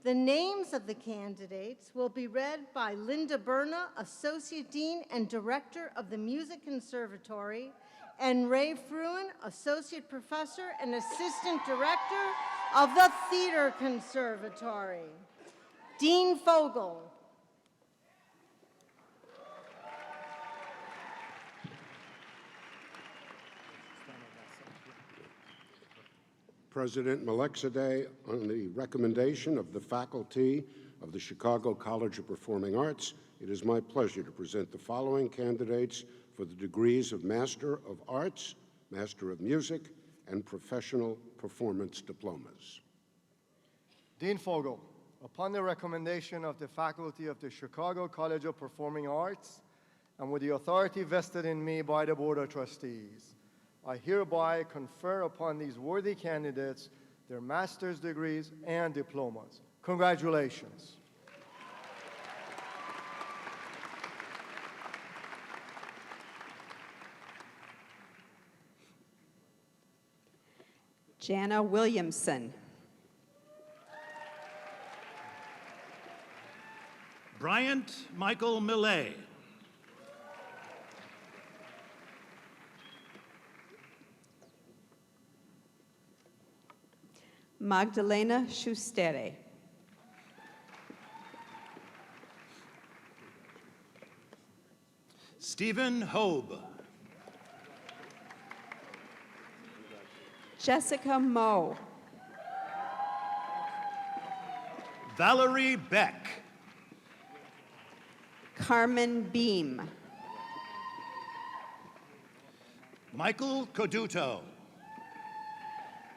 The names of the candidates will be read by Linda Berna, Associate Dean and Director of the Music Conservatory, and Ray Fruin, Associate Professor and Assistant Director of the Theater Conservatory. Dean Fogel. President Melchizedek, on the recommendation of the faculty of the Chicago College of Performing Arts, it is my pleasure to present the following candidates for the degrees of Master of Arts, Master of Music, and Professional Performance diplomas. Dean Fogel, upon the recommendation of the faculty of the Chicago College of Performing Arts, and with the authority vested in me by the Board of Trustees, I hereby confer upon these worthy candidates their master's degrees and diplomas. Congratulations. Jana Williamson. Bryant Michael Millet. Magdalena Schustere. Stephen Hobe. Jessica Moe. Valerie Beck. Carmen Beam. Michael Coduto.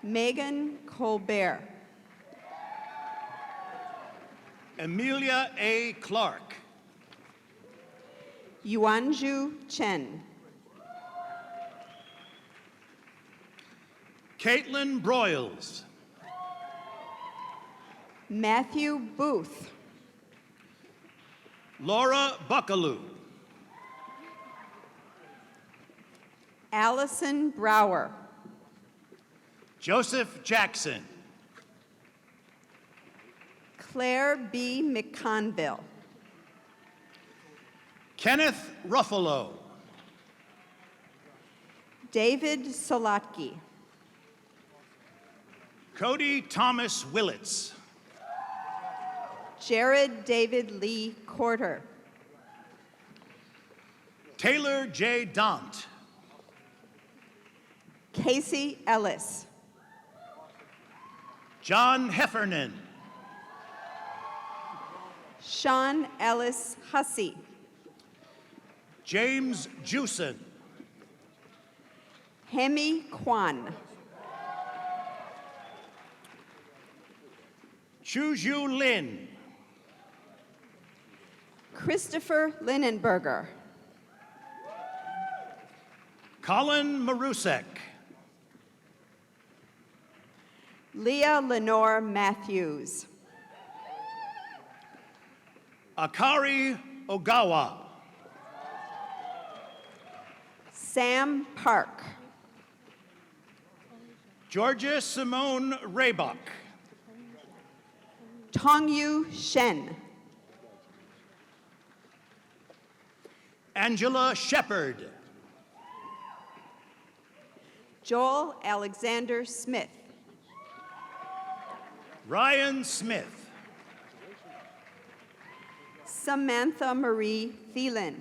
Megan Colbert. Amelia A. Clark. Yuanju Chen. Caitlin Broyles. Matthew Booth. Laura Buckaloo. Allison Brower. Joseph Jackson. Claire B. McConville. Kenneth Ruffalo. David Solotki. Cody Thomas Willits. Jared David Lee Corder. Taylor J. Dont. Casey Ellis. John Heffernan. Sean Ellis Hussey. James Jewson. Hemi Kwan. Chuju Lin. Christopher Linenberger. Colin Marusek. Leah Lenore Matthews. Akari Ogawa. Sam Park. Georgia Simone Raybach. Tongyu Shen. Angela Shepard. Joel Alexander Smith. Ryan Smith. Samantha Marie Thielen.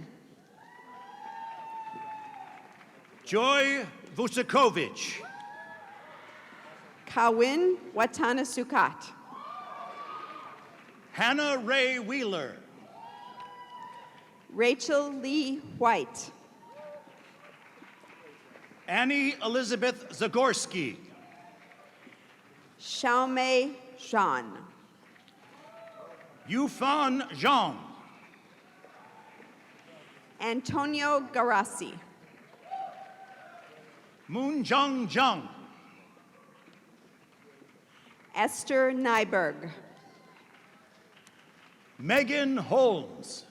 Joy Vucekovich. Kawin Watanasukat. Hannah Ray Wheeler. Rachel Lee White. Annie Elizabeth Zagorski. Xiaomei Zhan. Yufan Zhang. Antonio Garasi. Moonjung Jung. Esther Nyberg. Megan Holmes.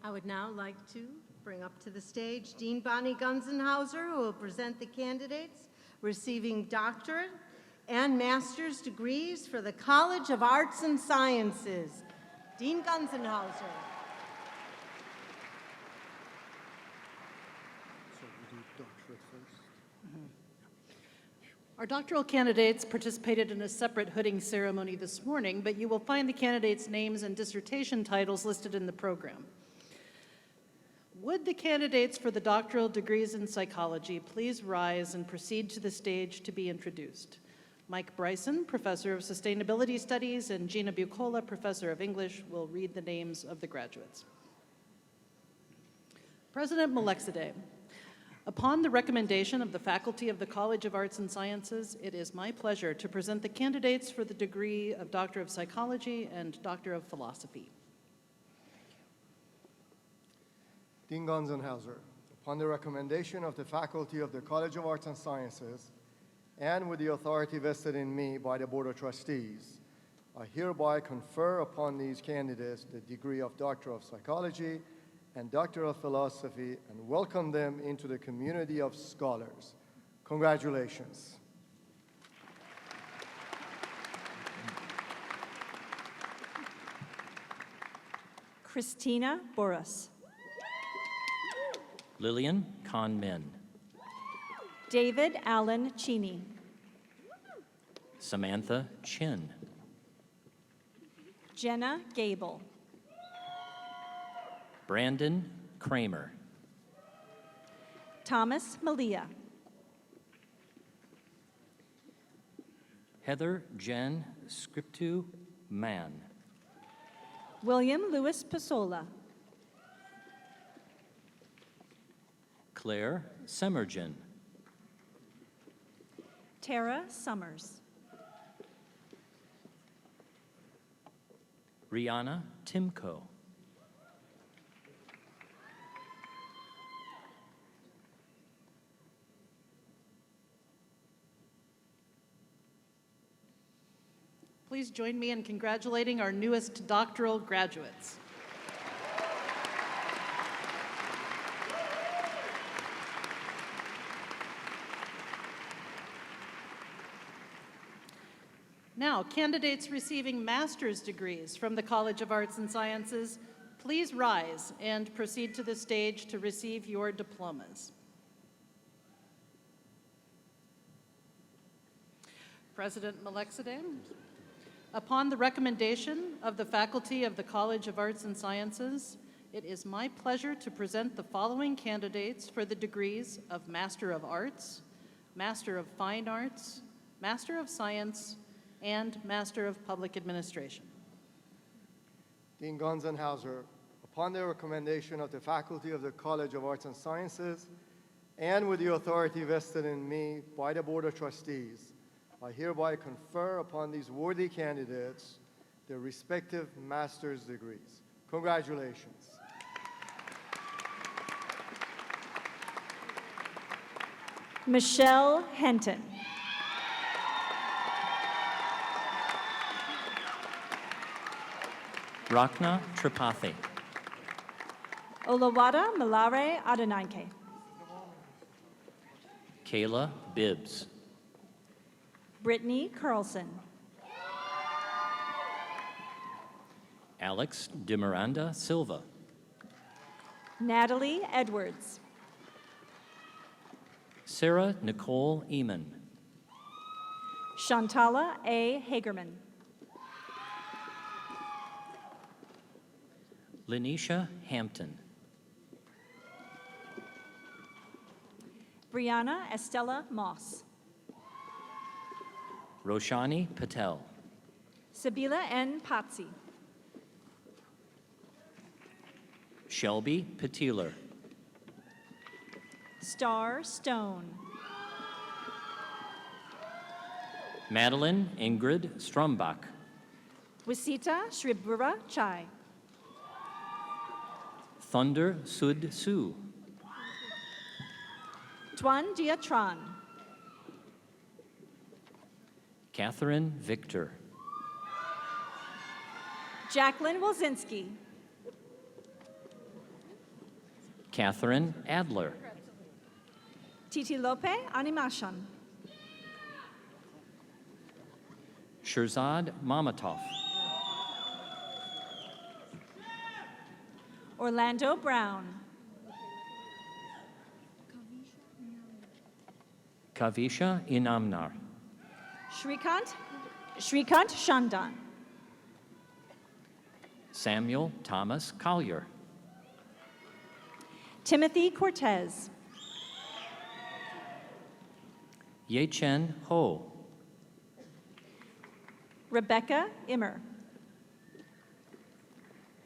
I would now like to bring up to the stage Dean Bonnie Gunzenhauser, who will present the candidates receiving doctorate and master's degrees for the College of Arts and Sciences. Dean Gunzenhauser. Our doctoral candidates participated in a separate hooding ceremony this morning, but you will find the candidates' names and dissertation titles listed in the program. Would the candidates for the doctoral degrees in psychology please rise and proceed to the stage to be introduced? Mike Bryson, Professor of Sustainability Studies, and Gina Bucola, Professor of English, will read the names of the graduates. President Melexide, upon the recommendation of the faculty of the College of Arts and Sciences, it is my pleasure to present the candidates for the degree of Doctor of Psychology and Doctor of Philosophy. Dean Gunzenhauser, upon the recommendation of the faculty of the College of Arts and Sciences, and with the authority vested in me by the Board of Trustees, I hereby confer upon these candidates the degree of Doctor of Psychology and Doctor of Philosophy and welcome them into the community of scholars. Congratulations. Christina Boras. Lillian Kahn-Min. David Allen Cheney. Samantha Chin. Jenna Gable. Brandon Kramer. Thomas Malia. Heather Jen Scriptu Mann. William Louis Pasola. Claire Semergen. Tara Summers. Rihanna Timko. Please join me in congratulating our newest doctoral graduates. Now, candidates receiving master's degrees from the College of Arts and Sciences, please rise and proceed to the stage to receive your diplomas. President Melexide, upon the recommendation of the faculty of the College of Arts and Sciences, it is my pleasure to present the following candidates for the degrees of Master of Arts, Master of Fine Arts, Master of Science, and Master of Public Administration. Dean Gunzenhauser, upon the recommendation of the faculty of the College of Arts and Sciences, and with the authority vested in me by the Board of Trustees, I hereby confer upon these worthy candidates their respective master's degrees. Congratulations. Michelle Henton. Rakna Tripathi. Olawada Malare Adenike. Kayla Bibbs. Brittany Carlson. Alex de Miranda Silva. Natalie Edwards. Sarah Nicole Eamon. Shantala A. Hagerman. Lenisha Hampton. Brianna Estella Moss. Roshani Patel. Sabila N. Patsi. Shelby Petiler. Star Stone. Madeline Ingrid Strumbach. Wisita Shribura Chai. Thunder Sud Su. Tuan Dia Tran. Catherine Victor. Jacqueline Wilzinski. Catherine Adler. Titi Lope Animashan. Shirzad Mamatov. Orlando Brown. Kavisha Inamnar. Shrikant Shandan. Samuel Thomas Collier. Timothy Cortez. Yechen Ho. Rebecca Immer.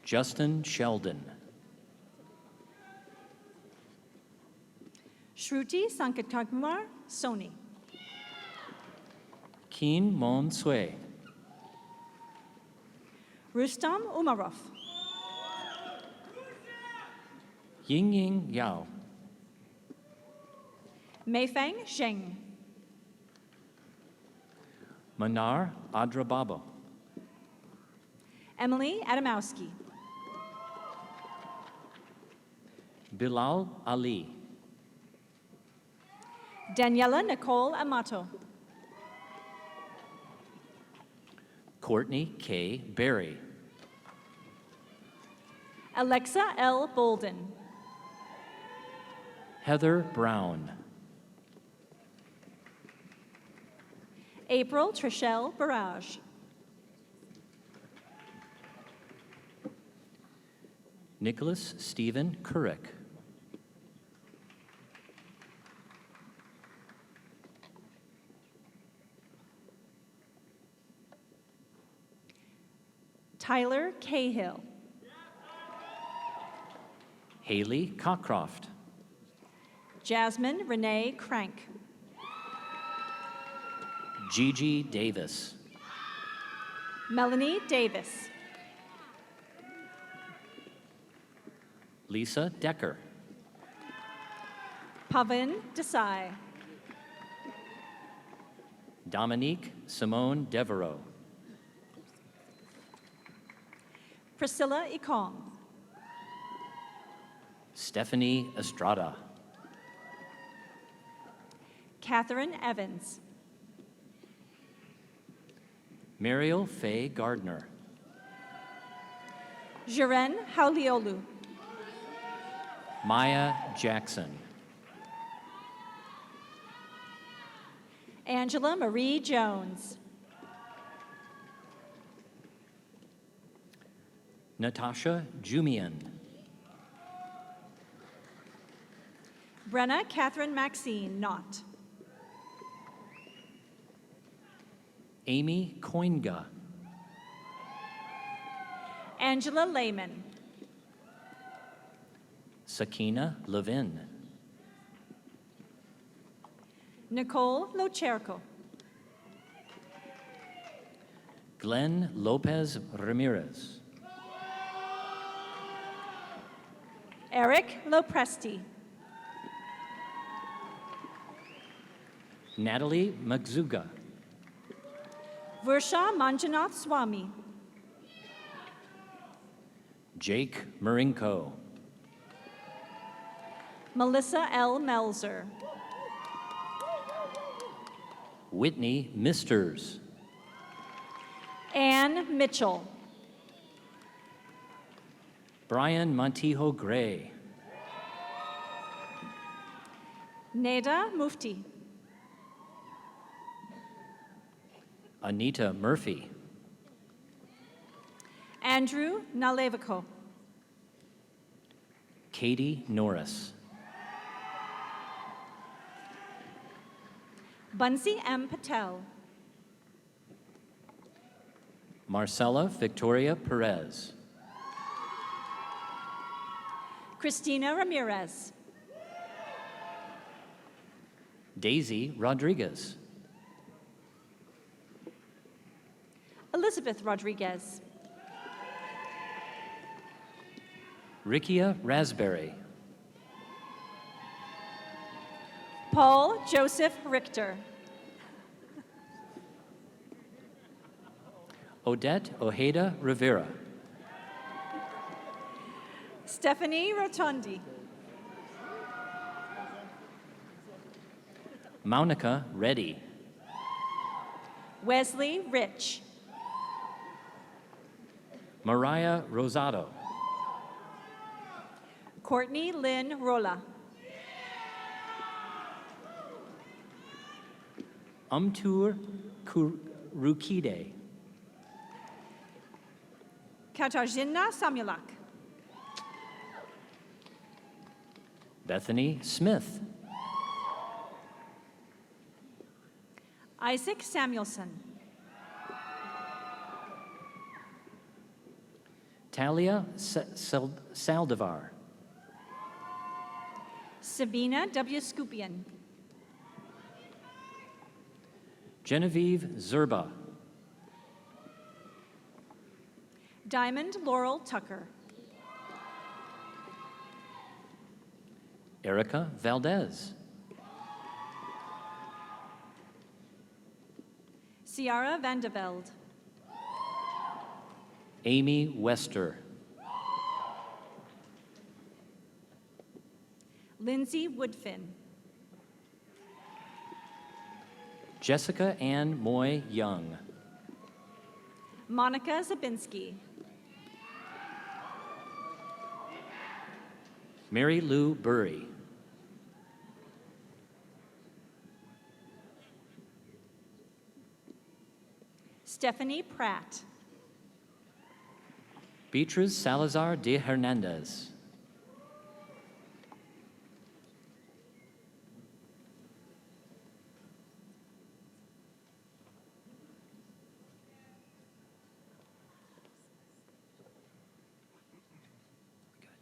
Justin Sheldon. Shruti Sankatkumar Soni. Keen Mon Sue. Rustam Umarov. Ying Yao. Meifeng Zheng. Manar Adrababo. Emily Adamowski. Bilal Ali. Daniela Nicole Amato. Courtney K. Berry. Alexa L. Bolden. Heather Brown. April Trishelle Barrage. Nicholas Stephen Couric. Tyler Cahill. Haley Cockcroft. Jasmine Renee Crank. Gigi Davis. Melanie Davis. Lisa Decker. Pavin Desai. Dominique Simone Devereaux. Priscilla Ikong. Stephanie Estrada. Catherine Evans. Mariel Faye Gardner. Jaren Hauliolu. Maya Jackson. Angela Marie Jones. Natasha Jumian. Brenna Catherine Maxine Knott. Amy Koinga. Angela Lehman. Sakina Levin. Nicole Locherko. Glenn Lopez Ramirez. Eric Lopresti. Natalie Magzuga. Vursha Manjunath Swami. Jake Marinko. Melissa L. Melzer. Whitney Misters. Ann Mitchell. Brian Montijo Gray. Neda Mufti. Anita Murphy. Andrew Naleviko. Katie Norris. Bunsi M. Patel. Marcella Victoria Perez. Christina Ramirez. Daisy Rodriguez. Elizabeth Rodriguez. Rikia Raspberry. Paul Joseph Richter. Odette Ojeda Rivera. Stephanie Rotondi. Maunica Reddy. Wesley Rich. Mariah Rosado. Courtney Lynn Rolla. Umtur Rukide. Katarzyna Samulak. Bethany Smith. Isaac Samuelson. Talia Saldivar. Sabina W. Scupian. Genevieve Zerba. Diamond Laurel Tucker. Erica Valdez. Ciara Vandeveld. Amy Wester. Lindsay Woodfin. Jessica Ann Moy Young. Monica Zabinski. Mary Lou Burry. Stephanie Pratt. Beatriz Salazar de Hernandez.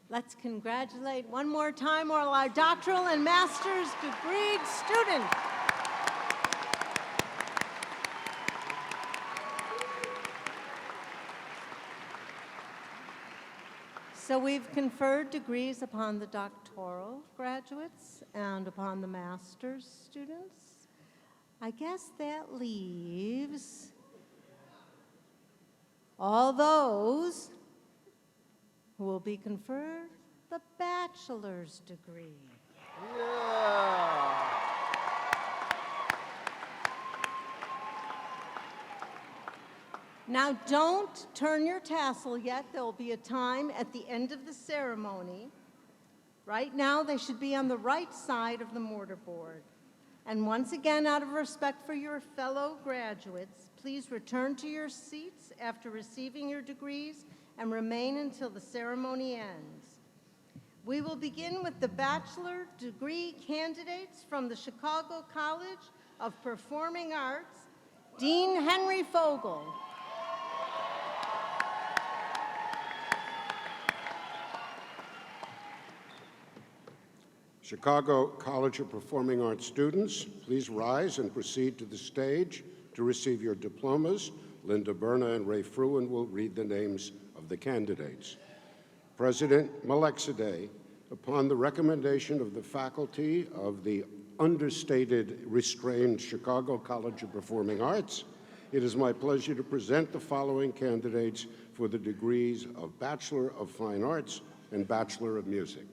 Let's congratulate one more time all our doctoral and master's degree students. So we've conferred degrees upon the doctoral graduates and upon the master's students. I guess that leaves all those who will be conferred the bachelor's degree. Yeah. Now, don't turn your tassel yet. There will be a time at the end of the ceremony. Right now, they should be on the right side of the mortarboard. And once again, out of respect for your fellow graduates, please return to your seats after receiving your degrees and remain until the ceremony ends. We will begin with the bachelor degree candidates from the Chicago College of Performing Arts, Dean Henry Fogel. Chicago College of Performing Arts students, please rise and proceed to the stage to receive your diplomas. Linda Berna and Ray Fruin will read the names of the candidates. President Malexide, upon the recommendation of the faculty of the understated, restrained Chicago College of Performing Arts, it is my pleasure to present the following candidates for the degrees of Bachelor of Fine Arts and Bachelor of Music.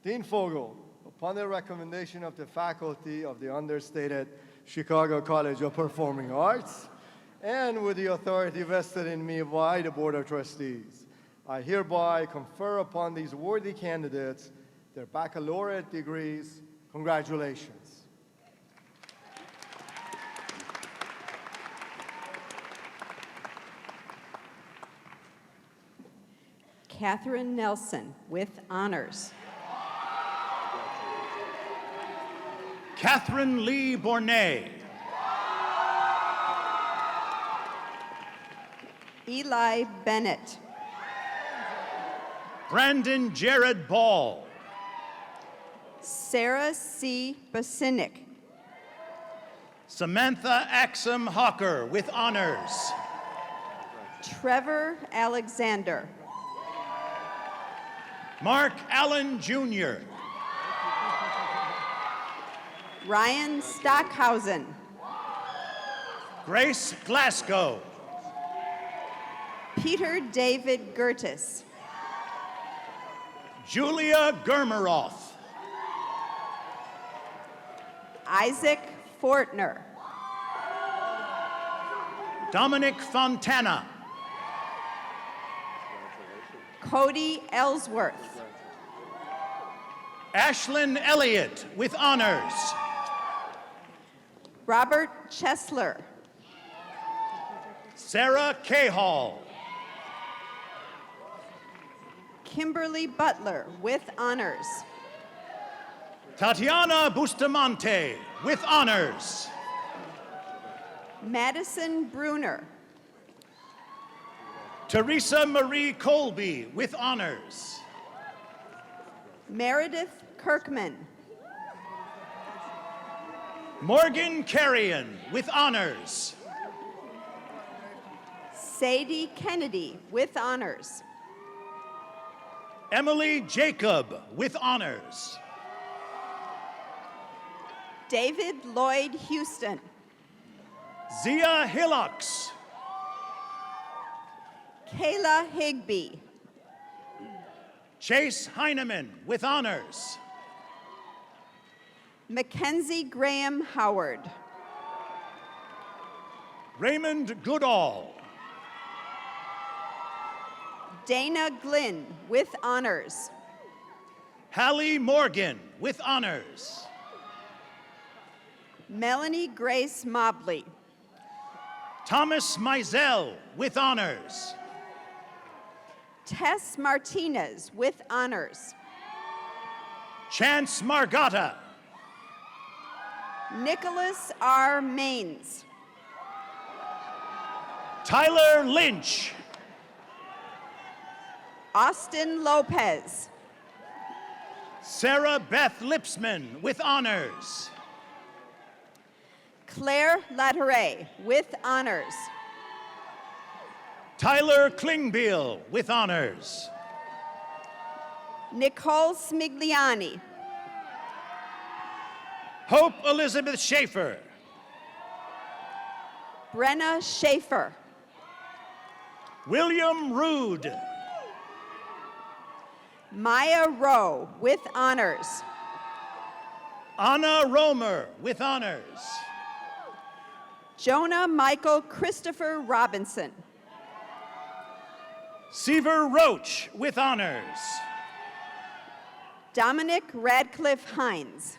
Dean Fogel, upon the recommendation of the faculty of the understated Chicago College of Performing Arts, and with the authority vested in me by the Board of Trustees, I hereby confer upon these worthy candidates their baccalaureate degrees. Congratulations. Catherine Nelson with honors. Catherine Lee Bornay. Eli Bennett. Brandon Jared Ball. Sarah C. Basinik. Samantha Axum Hawker with honors. Trevor Alexander. Mark Allen Jr., Ryan Stockhausen, Grace Glasgow, Peter David Gertis, Julia Germeroth, Isaac Fortner, Dominic Fontana, Cody Ellsworth, Ashlyn Elliott with honors, Robert Chesler, Sarah Cahall, Kimberly Butler with honors, Tatiana Bustamante with honors, Madison Bruner, Teresa Marie Colby with honors, Meredith Kirkman, Morgan Carrion with honors, Sadie Kennedy with honors, Emily Jacob with honors, David Lloyd Houston, Zia Hillocks, Kayla Higby, Chase Heineman with honors, Mackenzie Graham Howard, Raymond Goodall, Dana Glynn with honors, Hallie Morgan with honors, Melanie Grace Mobley, Thomas Mizell with honors, Tess Martinez with honors, Chance Margata, Nicholas R. Maines, Tyler Lynch, Austin Lopez, Sarah Beth Lipsman with honors, Claire Latteray with honors, Tyler Klingbeil with honors, Nicole Smigliani, Hope Elizabeth Schaefer, Brenna Schaefer, William Rood, Maya Rowe with honors, Anna Romer with honors, Jonah Michael Christopher Robinson, Seaver Roach with honors, Dominic Radcliffe Hines,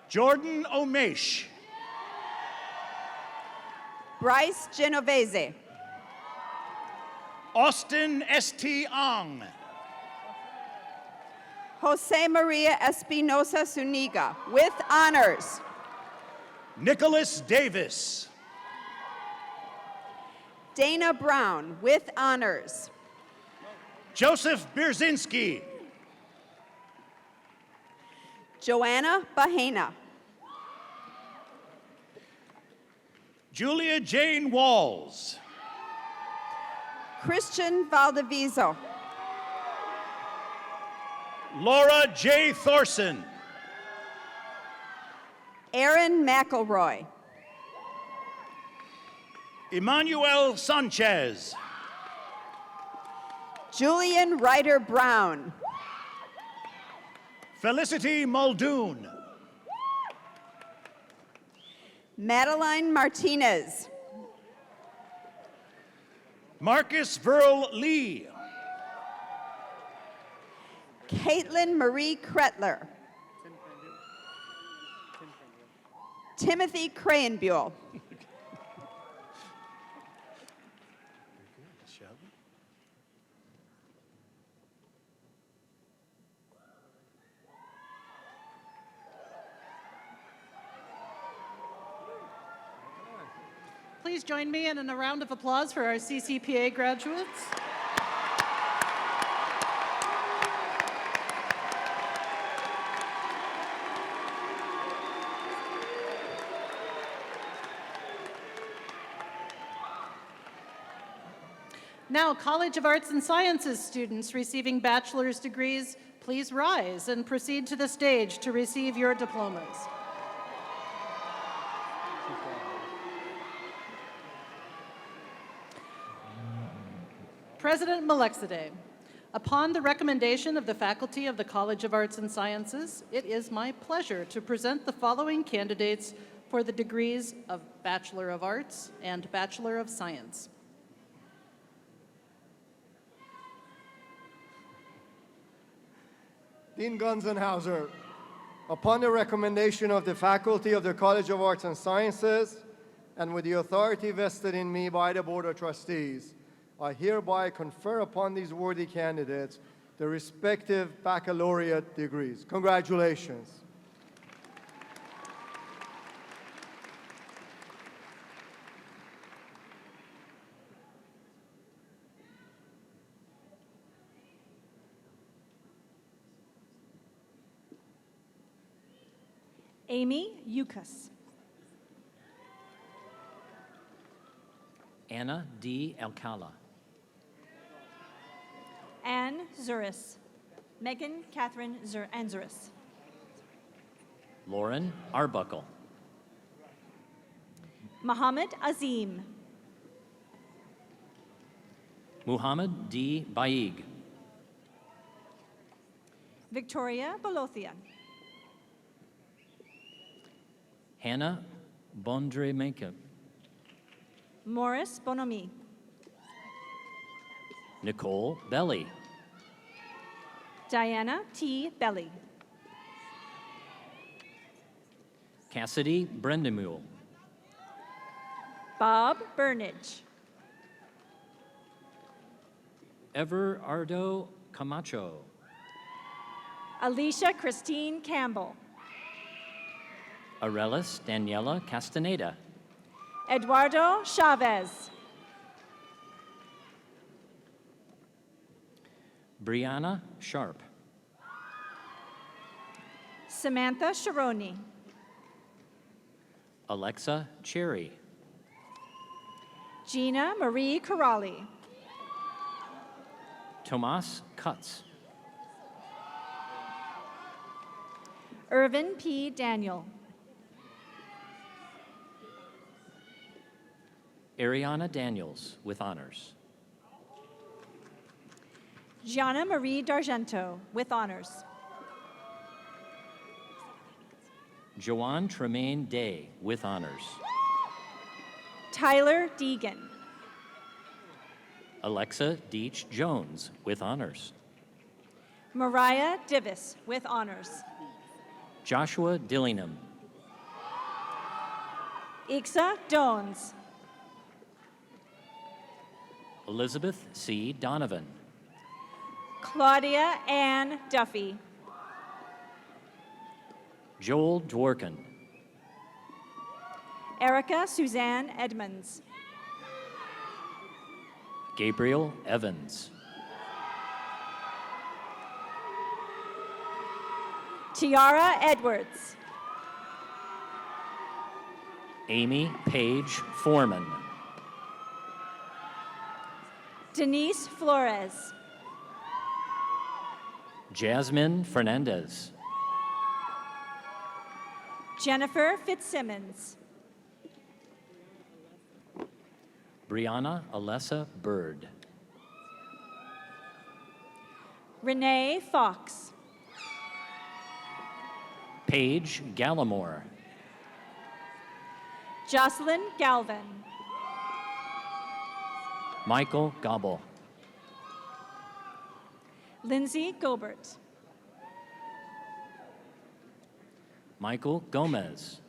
Jordan Omesh, Bryce Genovese, Austin St. Ong, Jose Maria Espinosa Zuniga with honors, Nicholas Davis, Dana Brown with honors, Joseph Bierzinski, Joanna Bahena, Julia Jane Walls, Christian Valdiviso, Laura J. Thorson, Aaron McElroy, Emmanuel Sanchez, Julian Ryder Brown, Felicity Muldoon, Madeline Martinez, Marcus Verl Lee, Caitlin Marie Kretler, Timothy Crayenbuell, Please join me in a round of applause for our CCPA graduates. Now, College of Arts and Sciences students receiving bachelor's degrees, please rise and proceed to the stage to receive your diplomas. President Melexide, upon the recommendation of the faculty of the College of Arts and Sciences, it is my pleasure to present the following candidates for the degrees of Bachelor of Arts and Bachelor of Science. Dean Gunzenhauser, upon the recommendation of the faculty of the College of Arts and Sciences, and with the authority vested in me by the Board of Trustees, I hereby confer upon these worthy candidates the respective baccalaureate degrees. Congratulations. Amy Yukas. Anna D. Alcala. Anne Zuris. Megan Catherine Anzuris. Lauren Arbuckle. Muhammad Azim. Muhammad D. Baig. Victoria Bolothia. Hannah Bondremeka. Morris Bonomi. Nicole Belly. Diana T. Belly. Cassidy Brendemule. Bob Burnage. Everardo Camacho. Alicia Christine Campbell. Arelis Daniela Castaneda. Eduardo Chavez. Brianna Sharp. Samantha Sharoni. Alexa Cherry. Gina Marie Corrali. Tomas Kutz. Irvin P. Daniel. Ariana Daniels with honors. Gianna Marie D'Argento with honors. Joanne Tremaine Day with honors. Tyler Deegan. Alexa Deach Jones with honors. Mariah Divis with honors. Joshua Dillingham. Ixa Dones. Elizabeth C. Donovan. Claudia Ann Duffy. Joel Dworkin. Erica Suzanne Edmonds. Gabriel Evans. Tiara Edwards. Amy Page Foreman. Denise Flores. Jasmine Fernandez. Jennifer Fitzsimmons. Brianna Alessa Bird. Renee Fox. Paige Gallimore. Jocelyn Galvin. Michael Gobble. Lindsay Gobert. Michael Gomez.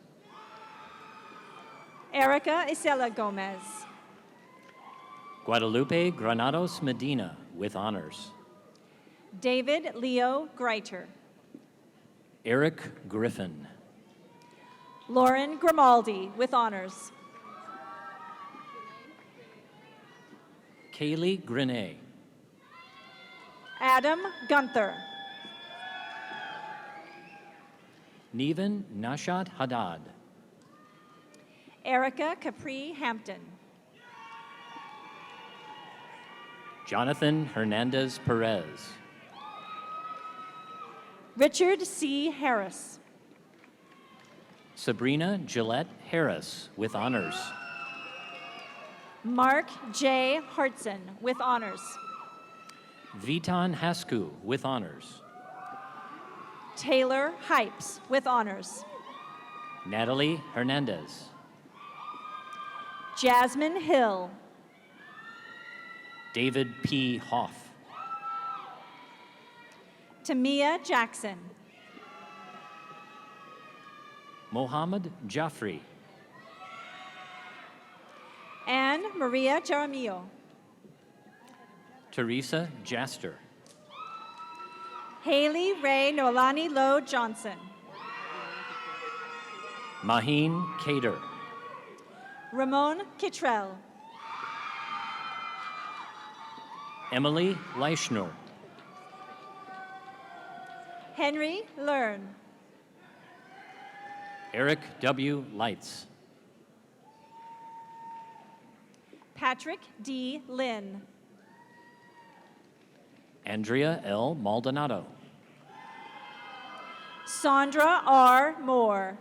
Erica Isela Gomez. Guadalupe Granados Medina with honors. David Leo Greiter. Eric Griffin. Lauren Grimaldi with honors. Kaylee Grenay. Adam Gunther. Nevan Nashat Haddad. Erica Capri Hampton. Jonathan Hernandez Perez. Richard C. Harris. Sabrina Gillette Harris with honors. Mark J. Hartson with honors. Vitan Hasku with honors. Taylor Hypes with honors. Natalie Hernandez. Jasmine Hill. David P. Hoff. Tamia Jackson. Mohammed Jaffrey. Anne Maria Jaramillo. Teresa Jaster. Haley Ray Nolani Lowe Johnson. Maheen Kader. Ramon Kittrell. Emily Leischner. Henry Learn. Eric W. Lights. Patrick D. Lynn. Andrea L. Maldonado. Sandra R. Moore.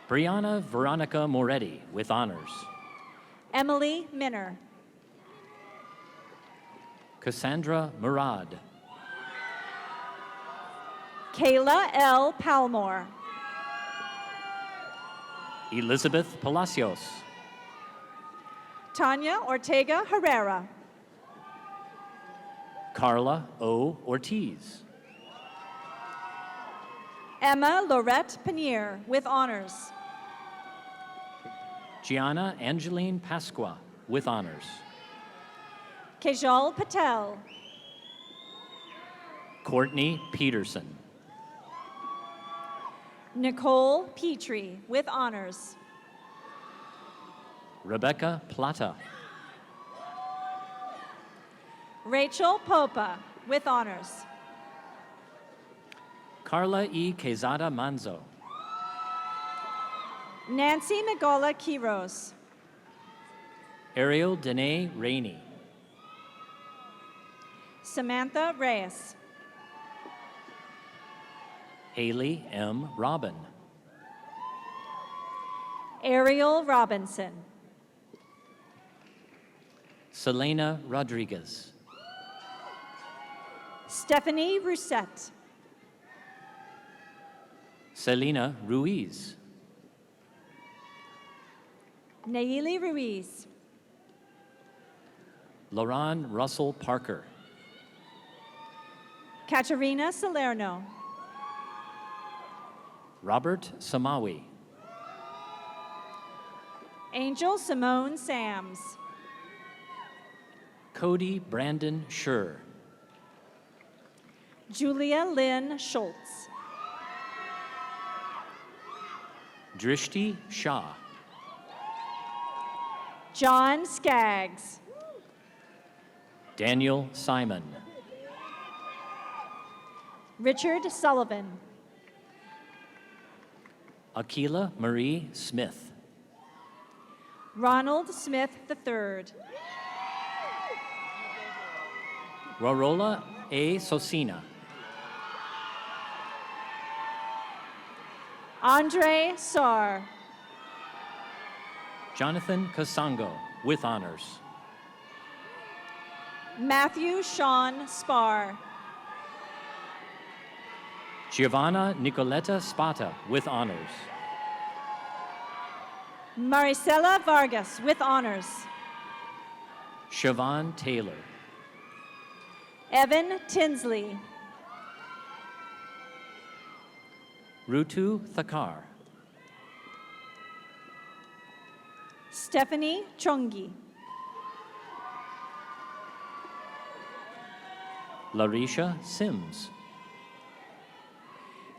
Brianna Veronica Moretti with honors. Emily Minner. Cassandra Murad. Kayla L. Palmore. Elizabeth Palacios. Tanya Ortega Herrera. Carla O. Ortiz. Emma Lorette Panier with honors. Gianna Angeline Pasqua with honors. Kajal Patel. Courtney Peterson. Nicole Petrie with honors. Rebecca Plata. Rachel Popa with honors. Carla E. Quezada Manzo. Nancy Magola Quiros. Ariel Dene Rainey. Samantha Reyes. Haley M. Robin. Ariel Robinson. Selena Rodriguez. Stephanie Rousset. Selena Ruiz. Naili Ruiz. Lauren Russell Parker. Katerina Salerno. Robert Samawi. Angel Simone Sams. Cody Brandon Schur. Julia Lynn Schultz. Drishti Shah. John Skaggs. Daniel Simon. Richard Sullivan. Akila Marie Smith. Ronald Smith III. Rorola A. Sosina. Andre Sarr. Jonathan Kasango with honors. Matthew Sean Spar. Giovanna Nicoletta Spata with honors. Maricela Vargas with honors. Siobhan Taylor. Evan Tinsley. Rutu Thakar. Stephanie Chongi. Larisha Sims.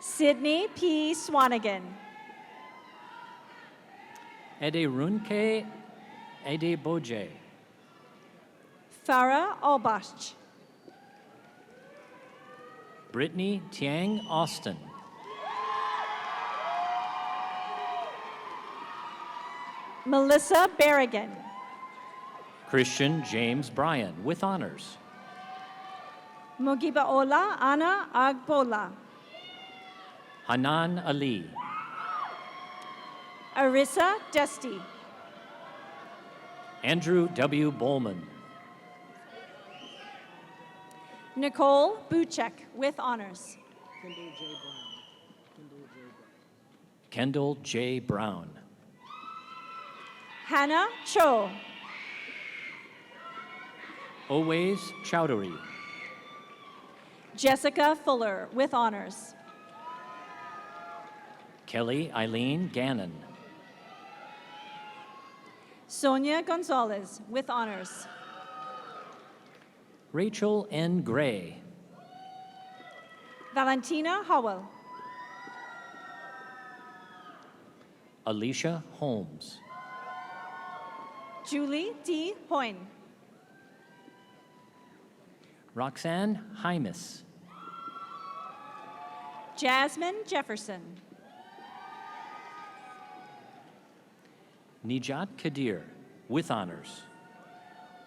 Sydney P. Swanigan. Ederunke Edeboje. Farah Albach. Brittany Tiang Austin. Melissa Berrigan. Christian James Bryan, with honors. Mogibaola Ana Agbola. Hanan Ali. Arissa Desti. Andrew W. Bowman. Nicole Buchek, with honors. Kendall J. Brown. Hannah Cho. Always Chowdhury. Jessica Fuller, with honors. Kelly Eileen Gannon. Sonia Gonzalez, with honors. Rachel N. Gray. Valentina Howell. Alicia Holmes. Julie D. Hoyne. Roxanne Hymas. Jasmine Jefferson. Nijat Kadir, with honors.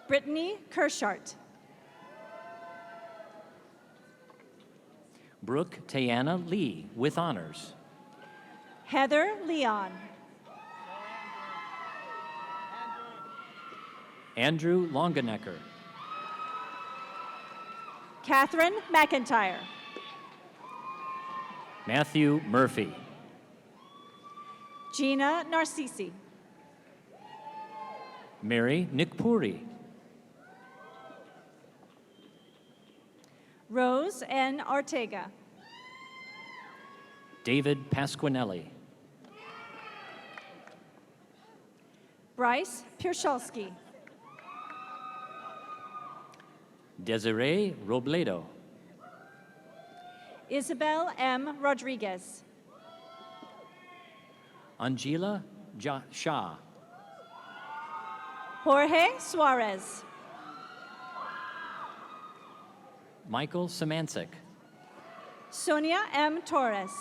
Brittany Kershart. Brooke Tayana Lee, with honors. Heather Leon. Andrew Longenecker. Catherine McIntyre. Matthew Murphy. Gina Narcisi. Mary Nikpuri. Rose N. Ortega. David Pasquinelli. Bryce Pierschalski. Desiree Robledo. Isabel M. Rodriguez. Angela Shah. Jorge Suarez. Michael Samancic. Sonia M. Torres.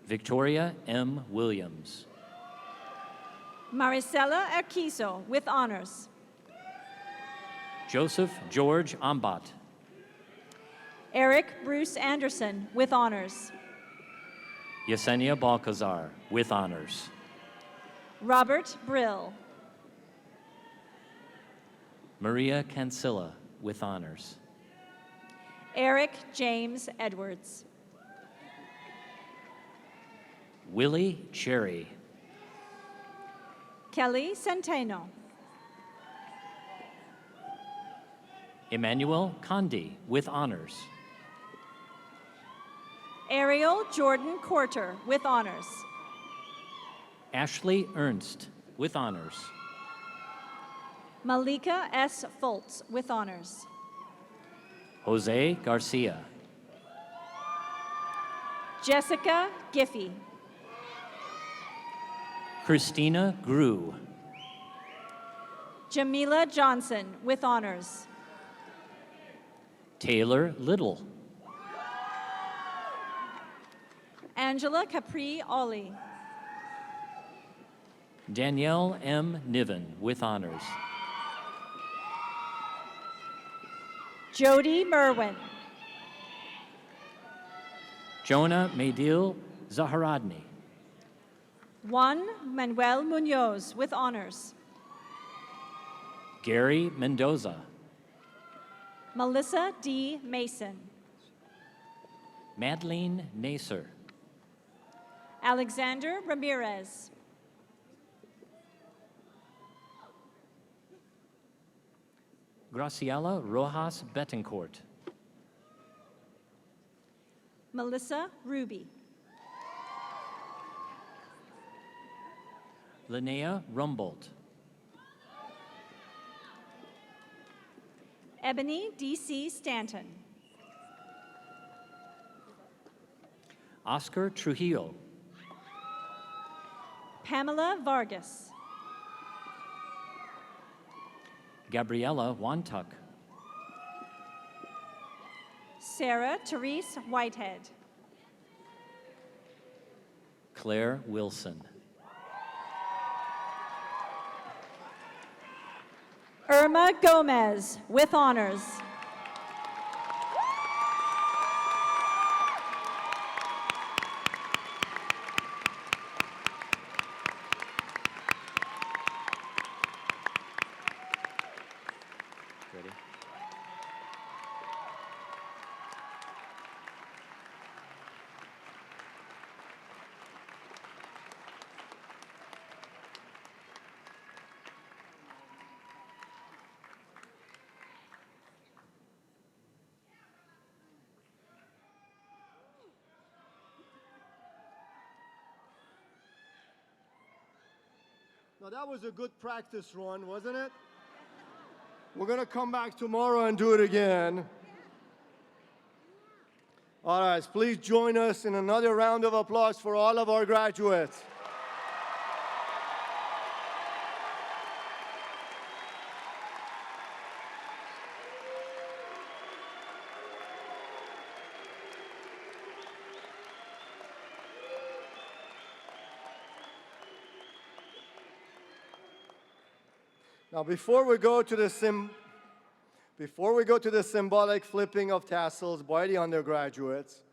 Victoria M. Williams. Maricela Arquizo, with honors. Joseph George Ambat. Eric Bruce Anderson, with honors. Yesenia Balcazar, with honors. Robert Brill. Maria Cancilla, with honors. Eric James Edwards. Willie Cherry. Kelly Centeno. Emmanuel Condi, with honors. Ariel Jordan Corter, with honors. Ashley Ernst, with honors. Malika S. Foltz, with honors. Jose Garcia. Jessica Giffey. Christina Grew. Jamila Johnson, with honors. Taylor Little. Angela Capri Ollie. Danielle M. Niven, with honors. Jody Merwin. Jonah Maydil Zaharadni. Juan Manuel Munoz, with honors. Gary Mendoza. Melissa D. Mason. Madeline Naser. Alexander Ramirez. Graciela Rojas Betancourt. Melissa Ruby. Linnea Rumbold. Ebony D.C. Stanton. Oscar Trujillo. Pamela Vargas. Gabriella Wantuck. Sarah Therese Whitehead. Claire Wilson. Irma Gomez, with honors. Ready? Now that was a good practice run, wasn't it? We're going to come back tomorrow and do it again. All right, please join us in another round of applause for all of our graduates. Now, before we go to the symbolic flipping of tassels by the undergraduates,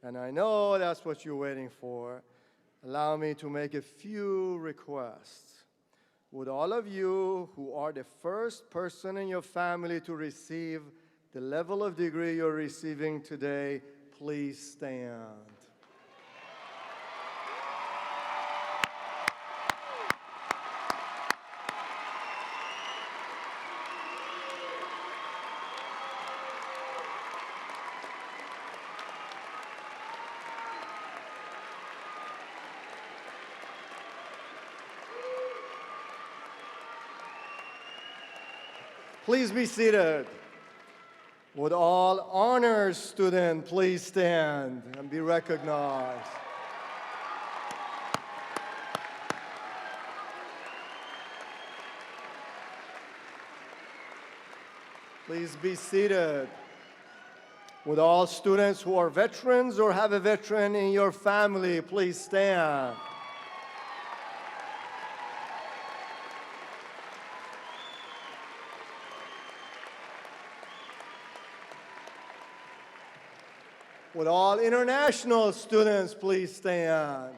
and I know that's what you're waiting for, allow me to make a few requests. Would all of you who are the first person in your family to receive the level of degree you're receiving today, please stand. Please be seated. Would all honors students please stand and be recognized? Please be seated. Would all students who are veterans or have a veteran in your family please stand? Would all international students please stand?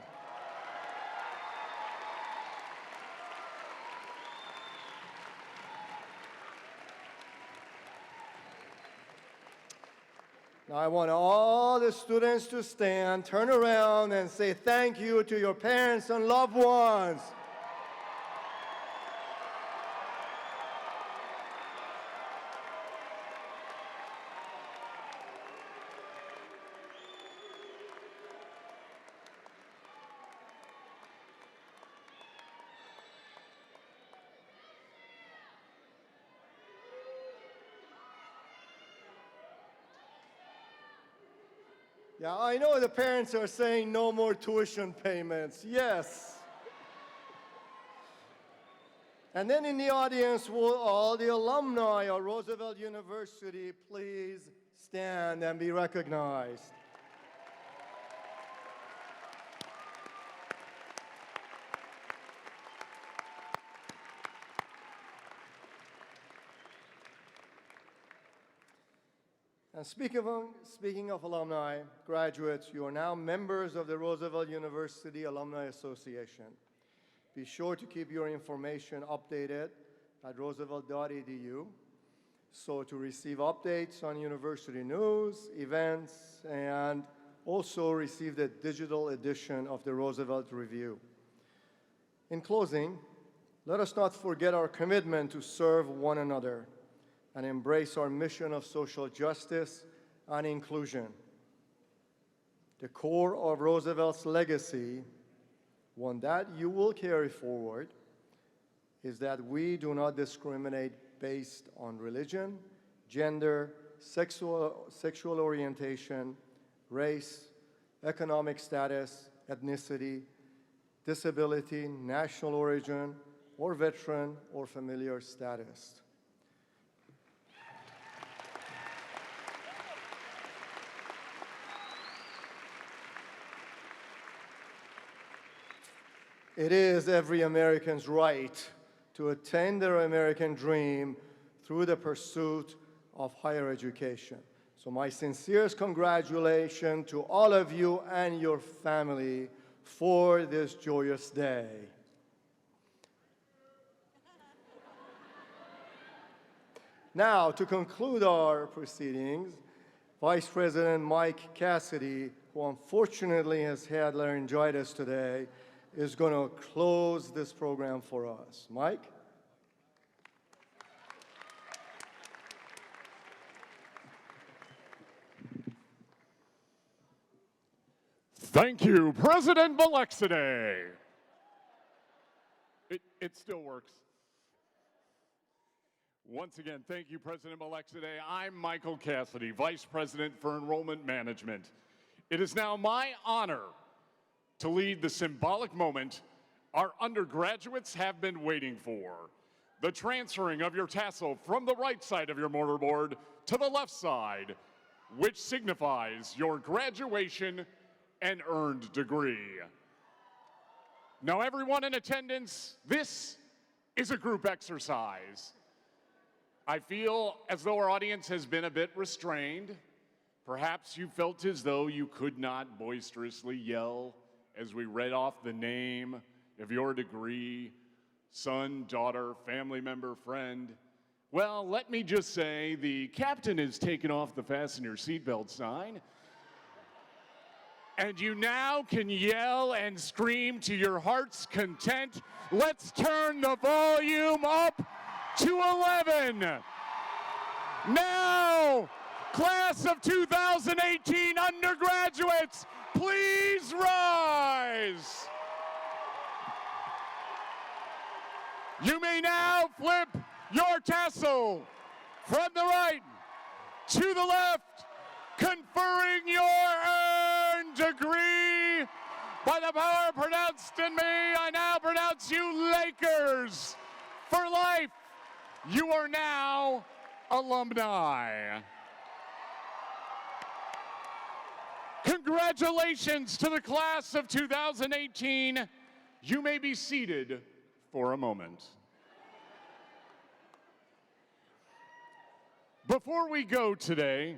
Now I want all the students to stand, turn around, and say thank you to your parents and loved ones. Yeah, I know the parents are saying no more tuition payments. Yes. And then in the audience, will all the alumni of Roosevelt University please stand and be recognized? And speaking of alumni, graduates, you are now members of the Roosevelt University Alumni Association. Be sure to keep your information updated at roosevelt.edu. So to receive updates on university news, events, and also receive the digital edition of the Roosevelt Review. In closing, let us not forget our commitment to serve one another and embrace our mission of social justice and inclusion. The core of Roosevelt's legacy, one that you will carry forward, is that we do not discriminate based on religion, gender, sexual orientation, race, economic status, ethnicity, disability, national origin, or veteran or familiar status. It is every American's right to attain their American dream through the pursuit of higher education. So my sincerest congratulations to all of you and your family for this joyous day. Now, to conclude our proceedings, Vice President Mike Cassidy, who unfortunately has had laryngitis today, is going to close this program for us. Mike? Thank you, President Malexide. It still works. Once again, thank you, President Malexide. I'm Michael Cassidy, Vice President for Enrollment Management. It is now my honor to lead the symbolic moment our undergraduates have been waiting for, the transferring of your tassel from the right side of your mortarboard to the left side, which signifies your graduation and earned degree. Now, everyone in attendance, this is a group exercise. I feel as though our audience has been a bit restrained. Perhaps you felt as though you could not boisterously yell as we read off the name of your degree, son, daughter, family member, friend. Well, let me just say the captain has taken off the fasten your seatbelt sign. And you now can yell and scream to your heart's content. Let's turn the volume up to 11. Now, class of 2018 undergraduates, please rise. You may now flip your tassel from the right to the left, conferring your earned degree. By the power pronounced in me, I now pronounce you Lakers for life. You are now alumni. Congratulations to the class of 2018. You may be seated for a moment. Before we go today,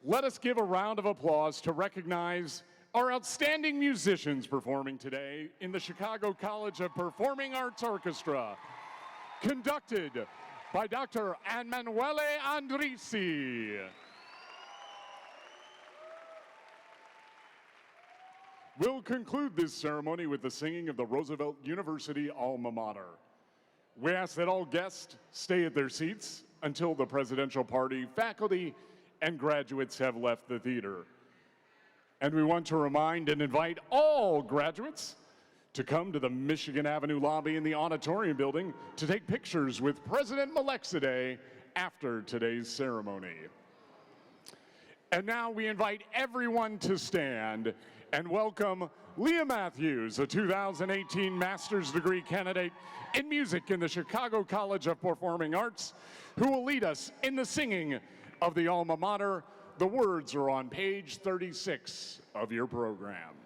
let us give a round of applause to recognize our outstanding musicians performing today in the Chicago College of Performing Arts Orchestra, conducted by Dr. Emanuele Andrisi. We'll conclude this ceremony with the singing of the Roosevelt University alma mater. We ask that all guests stay at their seats until the presidential party, faculty, and graduates have left the theater. And we want to remind and invite all graduates to come to the Michigan Avenue lobby in the auditorium building to take pictures with President Malexide after today's ceremony. And now we invite everyone to stand and welcome Leah Matthews, a 2018 master's degree candidate in music in the Chicago College of Performing Arts, who will lead us in the singing of the alma mater. The words are on page 36 of your program.